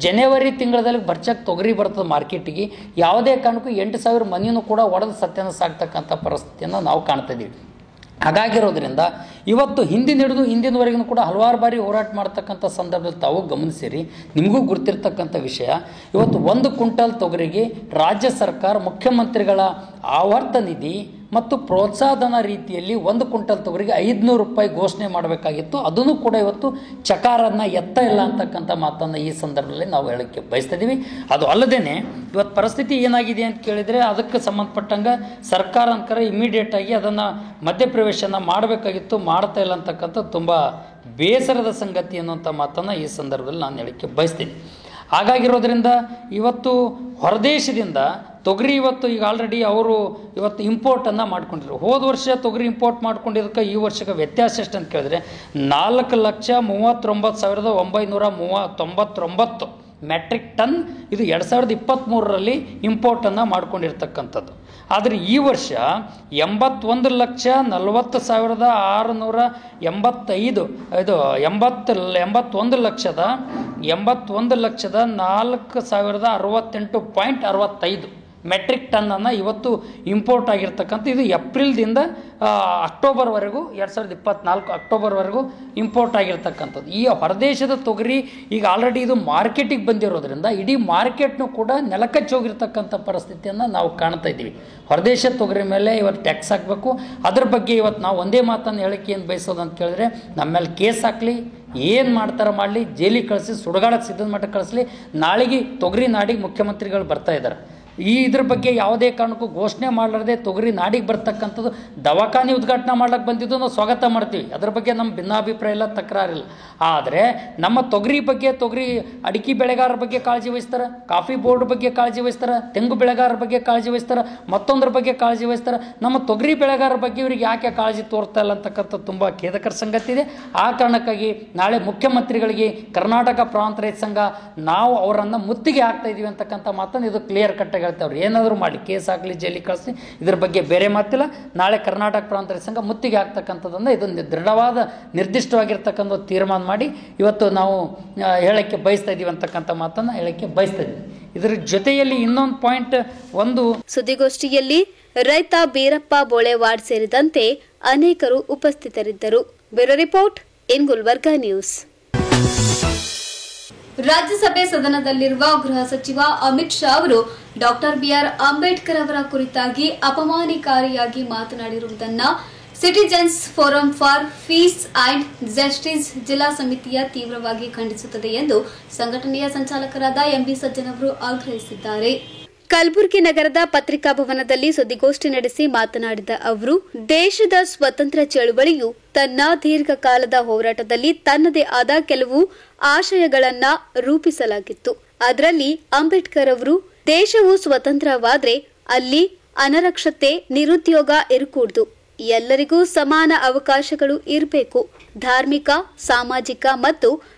Speaker 10: ಜನವರಿ ತಿಂಗಳಲ್ಲಿ ಬರ್ಚಕ್ಕೆ ತೊಗರಿ ಬರ್ತದೆ ಮಾರ್ಕೆಟಿಗೆ. ಯಾವುದೇ ಕಾರಣಕ್ಕೂ 8,000 ಮನಿನೂ ಕೂಡ ಒಡೆದು ಸತ್ಯಾನಾಶ ಆಗ್ತಕ್ಕಂಥ ಪರಿಸ್ಥಿತಿಯನ್ನು ನಾವು ಕಾಣ್ತಾ ಇದ್ದೀವಿ. ಹಾಗಾಗಿರೋದ್ರಿಂದ ಇವತ್ತು ಹಿಂದಿನವರೆಗೂ ಕೂಡ ಹಲವಾರು ಬಾರಿ ಹೋರಾಟ ಮಾಡ್ತಕ್ಕಂಥ ಸಂದರ್ಭದಲ್ಲಿ ತಾವು ಗಮನಿಸಿರಿ, ನಿಮಗೂ ಗುರ್ತಿರ್ತಕ್ಕಂಥ ವಿಷಯ. ಇವತ್ತು 1 ಕ್ವಿಂಟಲ್ ತೊಗರಿಗೆ ರಾಜ್ಯ ಸರ್ಕಾರ ಮುಖ್ಯಮಂತ್ರಿಗಳ ಆವರ್ತ ನಿಧಿ ಮತ್ತು ಪ್ರೋತ್ಸಾಹಧನ ರೀತಿಯಲ್ಲಿ 1 ಕ್ವಿಂಟಲ್ ತೊಗರಿಗೆ 500 ರೂಪಾಯಿ ಘೋಷಣೆ ಮಾಡಬೇಕಾಗಿತ್ತು. ಅದನ್ನು ಕೂಡ ಇವತ್ತು ಚಕಾರನ್ನು ಎತ್ತ ಇಲ್ಲ ಅಂತಕ್ಕಂಥ ಮಾತನ್ನು ಈ ಸಂದರ್ಭದಲ್ಲಿ ನಾವು ಹೇಳೋಕ್ಕೆ ಬಯಸ್ತಾ ಇದ್ದೀವಿ. ಅದು ಅಲ್ಲದೇ ಇವತ್ತು ಪರಿಸ್ಥಿತಿ ಏನಾಗಿದೆ ಅಂತ ಕೇಳಿದರೆ ಅದಕ್ಕೆ ಸಂಬಂಧಪಟ್ಟಂಗೆ ಸರ್ಕಾರ ಅನ್ಕರ ಇಮಿಡಿಯೇಟಾಗಿ ಅದನ್ನು ಮಧ್ಯಪ್ರವೇಶನ ಮಾಡಬೇಕಾಗಿತ್ತು, ಮಾಡ್ತಾ ಇಲ್ಲ ಅಂತಕ್ಕಂಥ ತುಂಬ ಬೇಸರದ ಸಂಗತಿ ಅನ್ನುವಂಥ ಮಾತನ್ನು ಈ ಸಂದರ್ಭದಲ್ಲಿ ನಾನು ಹೇಳೋಕ್ಕೆ ಬಯಸ್ತೀನಿ. ಹಾಗಾಗಿರೋದ್ರಿಂದ ಇವತ್ತು ಹೊರದೇಶದಿಂದ ತೊಗರಿ ಇವತ್ತು ಈಗ ಆಲ್ರೆಡಿ ಅವರು ಇವತ್ತು ಇಂಪೋರ್ಟನ್ನು ಮಾಡ್ಕೊಂಡಿದ್ರು. ಹೋದ ವರ್ಷ ತೊಗರಿ ಇಂಪೋರ್ಟ್ ಮಾಡ್ಕೊಂಡಿದ್ದಕ್ಕೆ ಈ ವರ್ಷಕ್ಕೆ ವ್ಯತ್ಯಾಸ ಎಷ್ಟು ಅಂತ ಕೇಳಿದ್ರೆ 4,39,999 ಮೆಟ್ರಿಕ್ ಟನ್ ಇದು 2023ರಲ್ಲಿ ಇಂಪೋರ್ಟನ್ನು ಮಾಡ್ಕೊಂಡಿರ್ತಕ್ಕಂಥದ್ದು. ಆದರೆ ಈ ವರ್ಷ 81,40,685 ಇದು 81,468.65 ಮೆಟ್ರಿಕ್ ಟನ್ನನ್ನು ಇವತ್ತು ಇಂಪೋರ್ಟ್ ಆಗಿರ್ತಕ್ಕಂಥ ಇದು ಏಪ್ರಿಲ್ದಿಂದ ಅಕ್ಟೋಬರ್ವರೆಗೂ 2024 ಅಕ್ಟೋಬರ್ವರೆಗೂ ಇಂಪೋರ್ಟ್ ಆಗಿರ್ತಕ್ಕಂಥದ್ದು. ಈ ಹೊರದೇಶದ ತೊಗರಿ ಈಗ ಆಲ್ರೆಡಿ ಇದು ಮಾರ್ಕೆಟಿಗೆ ಬಂದಿರೋದ್ರಿಂದ ಇಡೀ ಮಾರ್ಕೆಟ್ನು ಕೂಡ ನೆಲಕಚ್ಚಿ ಹೋಗಿರ್ತಕ್ಕಂಥ ಪರಿಸ್ಥಿತಿಯನ್ನು ನಾವು ಕಾಣ್ತಾ ಇದ್ದೀವಿ. ಹೊರದೇಶದ ತೊಗರಿ ಮೇಲೆ ಇವತ್ತು ಟ್ಯಾಕ್ಸ್ ಹಾಕಬೇಕು. ಅದ್ರ ಬಗ್ಗೆ ಇವತ್ತು ನಾವು ಒಂದೇ ಮಾತನ್ನು ಹೇಳೋಕ್ಕೆ ಏನು ಬಯಸೋದು ಅಂತ ಕೇಳಿದ್ರೆ, ನಮ್ಮ ಮೇಲೆ ಕೇಸ್ ಹಾಕಲಿ, ಏನು ಮಾಡ್ತಾರೆ ಮಾಡಲಿ, ಜೈಲಿಗೆ ಕಳಿಸಿ, ಸುಡುಗಾಡಕ್ಕೆ ಸಿದ್ಧದ ಮಟ್ಟಕ್ಕೆ ಕಳಿಸ್ಲಿ. ನಾಳೆಗೆ ತೊಗರಿ ನಾಡಿಗೆ ಮುಖ್ಯಮಂತ್ರಿಗಳು ಬರ್ತಾ ಇದ್ದಾರೆ. ಇದ್ರ ಬಗ್ಗೆ ಯಾವುದೇ ಕಾರಣಕ್ಕೂ ಘೋಷಣೆ ಮಾಡಲಾರದೆ ತೊಗರಿ ನಾಡಿಗೆ ಬರ್ತಕ್ಕಂಥದ್ದು ದವಾಖಾನೆ ಉದ್ಘಾಟನೆ ಮಾಡ್ಲಿಕ್ಕೆ ಬಂದಿದ್ದು ನಾವು ಸ್ವಾಗತ ಮಾಡ್ತೀವಿ. ಅದ್ರ ಬಗ್ಗೆ ನಮ್ಮ ಭಿನ್ನಾಭಿಪ್ರಾಯ ಇಲ್ಲ, ತಕರಾರಿಲ್ಲ. ಆದರೆ ನಮ್ಮ ತೊಗರಿ ಬಗ್ಗೆ, ತೊಗರಿ ಅಡಿಕೆ ಬೆಳೆಗಾರರ ಬಗ್ಗೆ ಕಾಳಜಿ ವಹಿಸ್ತಾರೆ, ಕಾಫಿ ಬೋರ್ಡ್ ಬಗ್ಗೆ ಕಾಳಜಿ ವಹಿಸ್ತಾರೆ, ತೆಂಗು ಬೆಳೆಗಾರರ ಬಗ್ಗೆ ಕಾಳಜಿ ವಹಿಸ್ತಾರೆ, ಮತ್ತೊಂದ್ರ ಬಗ್ಗೆ ಕಾಳಜಿ ವಹಿಸ್ತಾರೆ. ನಮ್ಮ ತೊಗರಿ ಬೆಳೆಗಾರರ ಬಗ್ಗೆ ಇವ್ರಿಗೆ ಯಾಕೆ ಕಾಳಜಿ ತೋರ್ತಾ ಇಲ್ಲ ಅಂತಕ್ಕಂಥ ತುಂಬ ಖೇದಕರ ಸಂಗತಿ ಇದೆ. ಆ ಕಾರಣಕ್ಕಾಗಿ ನಾಳೆ ಮುಖ್ಯಮಂತ್ರಿಗಳಿಗೆ ಕರ್ನಾಟಕ ಪ್ರಾಂತ ರೈತ ಸಂಘ ನಾವು ಅವರನ್ನು ಮುತ್ತಿಗೆ ಹಾಕ್ತಾ ಇದೀವಿ ಅಂತಕ್ಕಂಥ ಮಾತನ್ನು ಇದು ಕ್ಲಿಯರ್ ಕಟ್ಟಾಗಿ ಹೇಳ್ತಾವ್ರು. ಏನಾದರೂ ಮಾಡಿ ಕೇಸ್ ಆಗಲಿ, ಜೈಲಿಗೆ ಕಳಿಸಿ, ಇದ್ರ ಬಗ್ಗೆ ಬೇರೆ ಮಾತಿಲ್ಲ. ನಾಳೆ ಕರ್ನಾಟಕ ಪ್ರಾಂತ ರೈತ ಸಂಘ ಮುತ್ತಿಗೆ ಹಾಕ್ತಕ್ಕಂಥದ್ದನ್ನು ಇದೊಂದು ದೃಢವಾದ ನಿರ್ದಿಷ್ಟವಾಗಿರ್ತಕ್ಕಂಥ ತೀರ್ಮಾನ ಮಾಡಿ ಇವತ್ತು ನಾವು ಹೇಳೋಕ್ಕೆ ಬಯಸ್ತಾ ಇದ್ದೀವಿ ಅಂತಕ್ಕಂಥ ಮಾತನ್ನು ಹೇಳೋಕ್ಕೆ ಬಯಸ್ತಾ ಇದ್ದೀವಿ. ಇದರ ಜೊತೆಯಲ್ಲಿ ಇನ್ನೊಂದು ಪಾಯಿಂಟ್, ಒಂದು
Speaker 3: ಸುದ್ದಿಗೋಷ್ಠಿಯಲ್ಲಿ ರೈತ ಬೀರಪ್ಪ ಬೋಳೆವಾಡ್ ಸೇರಿದಂತೆ ಅನೇಕರು ಉಪಸ್ಥಿತರಿದ್ದರು. ಬ್ಯೂರೋ ರಿಪೋರ್ಟ್ ಇನ್ ಗುಲ್ಬರ್ಗ ನ್ಯೂಸ್. ರಾಜ್ಯಸಭೆ ಸದನದಲ್ಲಿರುವ ಗೃಹ ಸಚಿವ ಅಮಿತ್ ಶಾ ಅವರು ಡಾಕ್ಟರ್ ಬಿಆರ್ ಅಂಬೇಡ್ಕರ್ ಅವರ ಕುರಿತಾಗಿ ಅಪಮಾನಕಾರಿಯಾಗಿ ಮಾತನಾಡಿರುವುದನ್ನು citizens forum for peace and justice ಜಿಲ್ಲಾ ಸಮಿತಿಯ ತೀವ್ರವಾಗಿ ಖಂಡಿಸುತ್ತದೆ ಎಂದು ಸಂಘಟನೆಯ ಸಂಚಾಲಕರಾದ ಎಂಬಿ ಸಜ್ಜನ್ ಅವರು ಆಗ್ರಹಿಸಿದ್ದಾರೆ. ಕಲಬುರಗಿ ನಗರದ ಪತ್ರಿಕಾ ಭವನದಲ್ಲಿ ಸುದ್ದಿಗೋಷ್ಠಿ ನಡೆಸಿ ಮಾತನಾಡಿದ ಅವರು, ದೇಶದ ಸ್ವತಂತ್ರ ಚಳವಳಿಯು ತನ್ನ ದೀರ್ಘಕಾಲದ ಹೋರಾಟದಲ್ಲಿ ತನ್ನದೇ ಆದ ಕೆಲವು ಆಶಯಗಳನ್ನ ರೂಪಿಸಲಾಗಿತ್ತು. ಅದರಲ್ಲಿ ಅಂಬೇಡ್ಕರ್ ಅವರು ದೇಶವು ಸ್ವತಂತ್ರವಾದ್ರೆ ಅಲ್ಲಿ ಅನಕ್ಷರತೆ, ನಿರುದ್ಯೋಗ ಇರಕೂಡದು, ಎಲ್ಲರಿಗೂ ಸಮಾನ ಅವಕಾಶಗಳು ಇರಬೇಕು, ಧಾರ್ಮಿಕ, ಸಾಮಾಜಿಕ ಮತ್ತು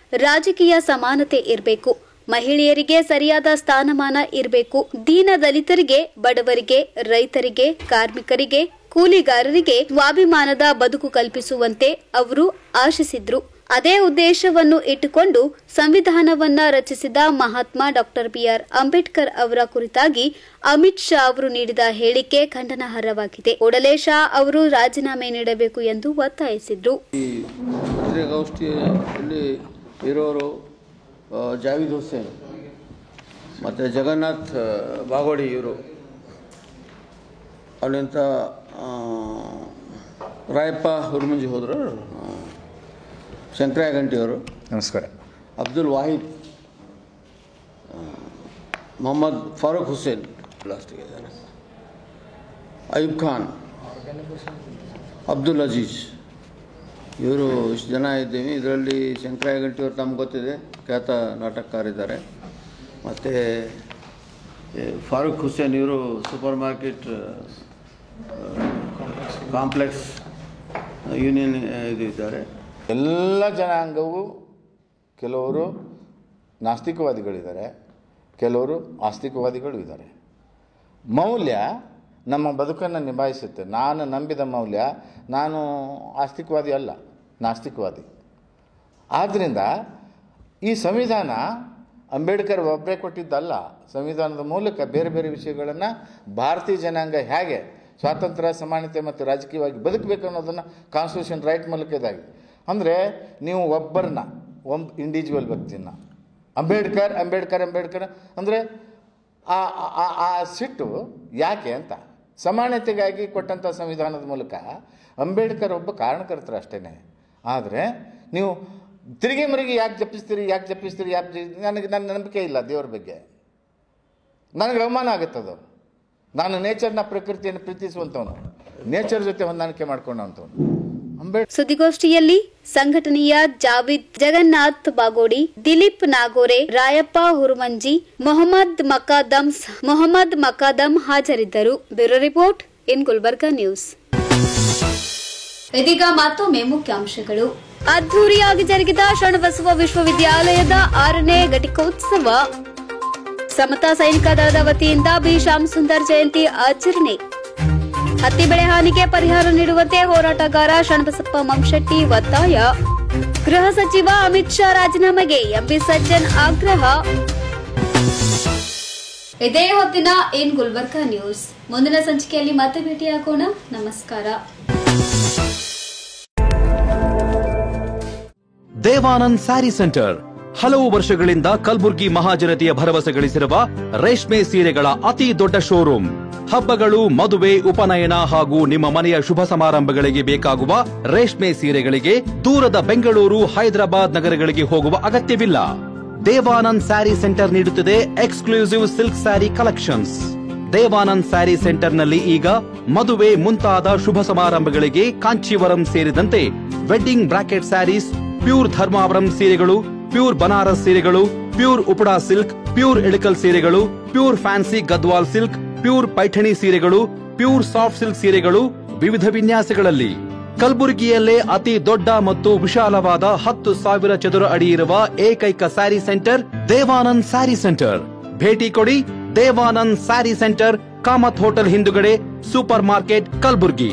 Speaker 3: ರಾಜಕೀಯ ಸಮಾನತೆ ಇರಬೇಕು, ಮಹಿಳೆಯರಿಗೆ ಸರಿಯಾದ ಸ್ಥಾನಮಾನ ಇರಬೇಕು, ದೀನ ದಲಿತರಿಗೆ, ಬಡವರಿಗೆ, ರೈತರಿಗೆ, ಕಾರ್ಮಿಕರಿಗೆ, ಕೂಲಿಗಾರರಿಗೆ ಸ್ವಾಭಿಮಾನದ ಬದುಕು ಕಲ್ಪಿಸುವಂತೆ ಅವರು ಆಶಿಸಿದ್ರು. ಅದೇ ಉದ್ದೇಶವನ್ನು ಇಟ್ಟುಕೊಂಡು ಸಂವಿಧಾನವನ್ನ ರಚಿಸಿದ ಮಹಾತ್ಮ ಡಾಕ್ಟರ್ ಬಿಆರ್ ಅಂಬೇಡ್ಕರ್ ಅವರ ಕುರಿತಾಗಿ ಅಮಿತ್ ಶಾ ಅವರು ನೀಡಿದ ಹೇಳಿಕೆ ಖಂಡನಾರ್ಹವಾಗಿದೆ. ಕೂಡಲೇ ಶಾ ಅವರು ರಾಜೀನಾಮೆ ನೀಡಬೇಕು ಎಂದು ಒತ್ತಾಯಿಸಿದ್ರು.
Speaker 11: ಜಾವೀದ್ ಹುಸೇನ್ ಮತ್ತು ಜಗನ್ನಾಥ್ ಬಾಗೋಡಿ ಇವರು, ಅಲ್ಲಿಂದ ರಾಯಪ್ಪ ಹುರ್ಮಂಜಿ ಹೋದರು, ಶಂಕರಯ್ಯ ಗಂಟಿಯವರು,
Speaker 12: ನಮಸ್ಕಾರ,
Speaker 11: ಅಬ್ದುಲ್ ವಾಹಿದ್, ಮೊಹಮ್ಮದ್ ಫಾರೂಕ್ ಹುಸೇನ್ ಲಾಸ್ಟಿಗೆ ಇದ್ದಾರೆ, ಅಯೂಬ್ ಖಾನ್, ಅಬ್ದುಲ್ ಅಜೀಜ್, ಇವರು ಇಷ್ಟು ಜನ ಇದ್ದೀವಿ. ಇದರಲ್ಲಿ ಶಂಕರಯ್ಯ ಗಂಟಿಯವರು ತಮ್ಗೆ ಗೊತ್ತಿದೆ, ಖ್ಯಾತ ನಾಟಕಕಾರಿದ್ದಾರೆ. ಮತ್ತು ಫಾರೂಕ್ ಹುಸೇನ್ ಇವರು ಸೂಪರ್ ಮಾರ್ಕೆಟ್ ಕಾಂಪ್ಲೆಕ್ಸ್ ಯೂನಿಯನ್ ಇದು ಇದ್ದಾರೆ.
Speaker 12: ಎಲ್ಲ ಜನಾಂಗವು ಕೆಲವರು ನಾಸ್ತಿಕವಾದಿಗಳಿದ್ದಾರೆ, ಕೆಲವರು ಆಸ್ತಿಕವಾದಿಗಳು ಇದ್ದಾರೆ. ಮೌಲ್ಯ ನಮ್ಮ ಬದುಕನ್ನು ನಿಭಾಯಿಸುತ್ತೆ. ನಾನು ನಂಬಿದ ಮೌಲ್ಯ, ನಾನು ಆಸ್ತಿಕವಾದಿ ಅಲ್ಲ, ನಾಸ್ತಿಕವಾದಿ. ಆದ್ದರಿಂದ ಈ ಸಂವಿಧಾನ ಅಂಬೇಡ್ಕರ್ ಒಬ್ಬರೇ ಕೊಟ್ಟಿದ್ದಲ್ಲ. ಸಂವಿಧಾನದ ಮೂಲಕ ಬೇರೆ ಬೇರೆ ವಿಷಯಗಳನ್ನು ಭಾರತೀಯ ಜನಾಂಗ ಹೇಗೆ ಸ್ವಾತಂತ್ರ್ಯ, ಸಮಾನತೆ ಮತ್ತು ರಾಜಕೀಯವಾಗಿ ಬದುಕಬೇಕು ಅನ್ನೋದನ್ನು ಕಾನ್ಸ್ಟಿಟ್ಯೂಷನ್ ರೈಟ್ ಮೂಲಕ ಇದಾಗಿದೆ. ಅಂದರೆ ನೀವು ಒಬ್ಬರನ್ನ ಇಂಡಿವಿಜುವಲ್ ವ್ಯಕ್ತಿನ ಅಂಬೇಡ್ಕರ್ ಅಂದರೆ ಆ ಸಿಟ್ಟು ಯಾಕೆ ಅಂತ ಸಮಾನತೆಗಾಗಿ ಕೊಟ್ಟಂಥ ಸಂವಿಧಾನದ ಮೂಲಕ ಅಂಬೇಡ್ಕರ್ ಒಬ್ಬ ಕಾರಣಕರ್ತರು ಅಷ್ಟೇ. ಆದರೆ ನೀವು ತಿರುಗಿ ಮರಿಗೆ ಯಾಕೆ ಜಪಿಸ್ತೀರಿ ನನಗೆ ನನ್ನ ನಂಬಿಕೆ ಇಲ್ಲ ದೇವ್ರ ಬಗ್ಗೆ. ನನಗೆ ಅವಮಾನ ಆಗುತ್ತದು. ನಾನು ನೇಚರ್ನ, ಪ್ರಕೃತಿಯನ್ನು ಪ್ರೀತಿಸುವಂಥವನು, ನೇಚರ್ ಜೊತೆ ಹೊಂದಾಣಿಕೆ ಮಾಡ್ಕೊಂಡಂಥವನು.
Speaker 3: ಸುದ್ದಿಗೋಷ್ಠಿಯಲ್ಲಿ ಸಂಘಟನೆಯ ಜಾವಿದ್ ಜಗನ್ನಾಥ್ ಬಾಗೋಡಿ, ದಿಲೀಪ್ ನಾಗೋರೆ, ರಾಯಪ್ಪ ಹುರುಮಂಜಿ, ಮೊಹಮ್ಮದ್ ಮಕಾದಮ್ ಹಾಜರಿದ್ದರು. Bureau report in Gulbarga news. ಇದೀಗ ಮತ್ತೊಮ್ಮೆ ಮುಖ್ಯಾಂಶಗಳು. ಅದ್ದೂರಿಯಾಗಿ ಜರುಗಿದ ಶರಣಬಸವ ವಿಶ್ವವಿದ್ಯಾಲಯದ 6ನೇ ಘಟಿಕೋತ್ಸವ. ಸಮತಾ ಸೈನಿಕ ದಳದ ವತಿಯಿಂದ ಬಿ ಶ್ಯಾಮ್ ಸುಂದರ್ ಜಯಂತಿ ಆಚರಣೆ. ಹತ್ತಿ ಬೆಳೆ ಹಾನಿಗೆ ಪರಿಹಾರ ನೀಡುವಂತೆ ಹೋರಾಟಗಾರ ಶರಣಬಸಪ್ಪ ಮಂಶೆಟ್ಟಿ ಒತ್ತಾಯ. ಗೃಹ ಸಚಿವ ಅಮಿತ್ ಶಾ ರಾಜೀನಾಮೆಗೆ ಎಂಪಿ ಸಜ್ಜನ್ ಆಗ್ರಹ. ಇದೇ ಹೊತ್ತಿನ ಇನ್ ಗುಲ್ಬರ್ಗಾ ನ್ಯೂಸ್. ಮುಂದಿನ ಸಂಚಿಕೆಯಲ್ಲಿ ಮತ್ತೆ ಭೇಟಿಯಾಗೋಣ. ನಮಸ್ಕಾರ.
Speaker 2: ದೇವಾನಂದ್ ಸ್ಯಾರಿ ಸೆಂಟರ್ ಹಲವು ವರ್ಷಗಳಿಂದ ಕಲಬುರ್ಗಿ ಮಹಾಜನತೆಯ ಭರವಸೆ ಗಳಿಸಿರುವ ರೇಷ್ಮೆ ಸೀರೆಗಳ ಅತಿ ದೊಡ್ಡ ಶೋರೂಮ್. ಹಬ್ಬಗಳು, ಮದುವೆ, ಉಪನಯನ ಹಾಗೂ ನಿಮ್ಮ ಮನೆಯ ಶುಭ ಸಮಾರಂಭಗಳಿಗೆ ಬೇಕಾಗುವ ರೇಷ್ಮೆ ಸೀರೆಗಳಿಗೆ ದೂರದ ಬೆಂಗಳೂರು, ಹೈದರಾಬಾದ್ ನಗರಗಳಿಗೆ ಹೋಗುವ ಅಗತ್ಯವಿಲ್ಲ. ದೇವಾನಂದ್ ಸ್ಯಾರಿ ಸೆಂಟರ್ ನೀಡುತ್ತಿದೆ exclusive silk sari collections. Devanand sari ಸೆಂಟರ್ನಲ್ಲಿ ಈಗ ಮದುವೆ ಮುಂತಾದ ಶುಭ ಸಮಾರಂಭಗಳಿಗೆ ಕಾಂಚೀವರಂ ಸೇರಿದಂತೆ wedding brocade saris, pure Dharmavaram ಸೀರೆಗಳು, ಪ್ಯೂರ್ ಬನಾರಸ್ ಸೀರೆಗಳು, pure Uppada silk, pure Ilkal ಸೀರೆಗಳು, pure fancy Gadwal silk, pure Paithani ಸೀರೆಗಳು, ಪ್ಯೂರ್ ಸಾಫ್ಟ್ ಸಿಲ್ಕ್ ಸೀರೆಗಳು ವಿವಿಧ ವಿನ್ಯಾಸಗಳಲ್ಲಿ. ಕಲಬುರಗಿಯಲ್ಲೇ ಅತಿ ದೊಡ್ಡ ಮತ್ತು ವಿಶಾಲವಾದ 10,000 ಚದುರ ಅಡಿ ಇರುವ ಏಕೈಕ ಸ್ಯಾರಿ ಸೆಂಟರ್ ದೇವಾನಂದ್ ಸ್ಯಾರಿ ಸೆಂಟರ್. ಭೇಟಿ ಕೊಡಿ. ದೇವಾನಂದ್ ಸ್ಯಾರಿ ಸೆಂಟರ್, ಕಾಮತ್ ಹೋಟೆಲ್ ಹಿಂದುಗಡೆ, ಸೂಪರ್ ಮಾರ್ಕೆಟ್, ಕಲಬುರಗಿ.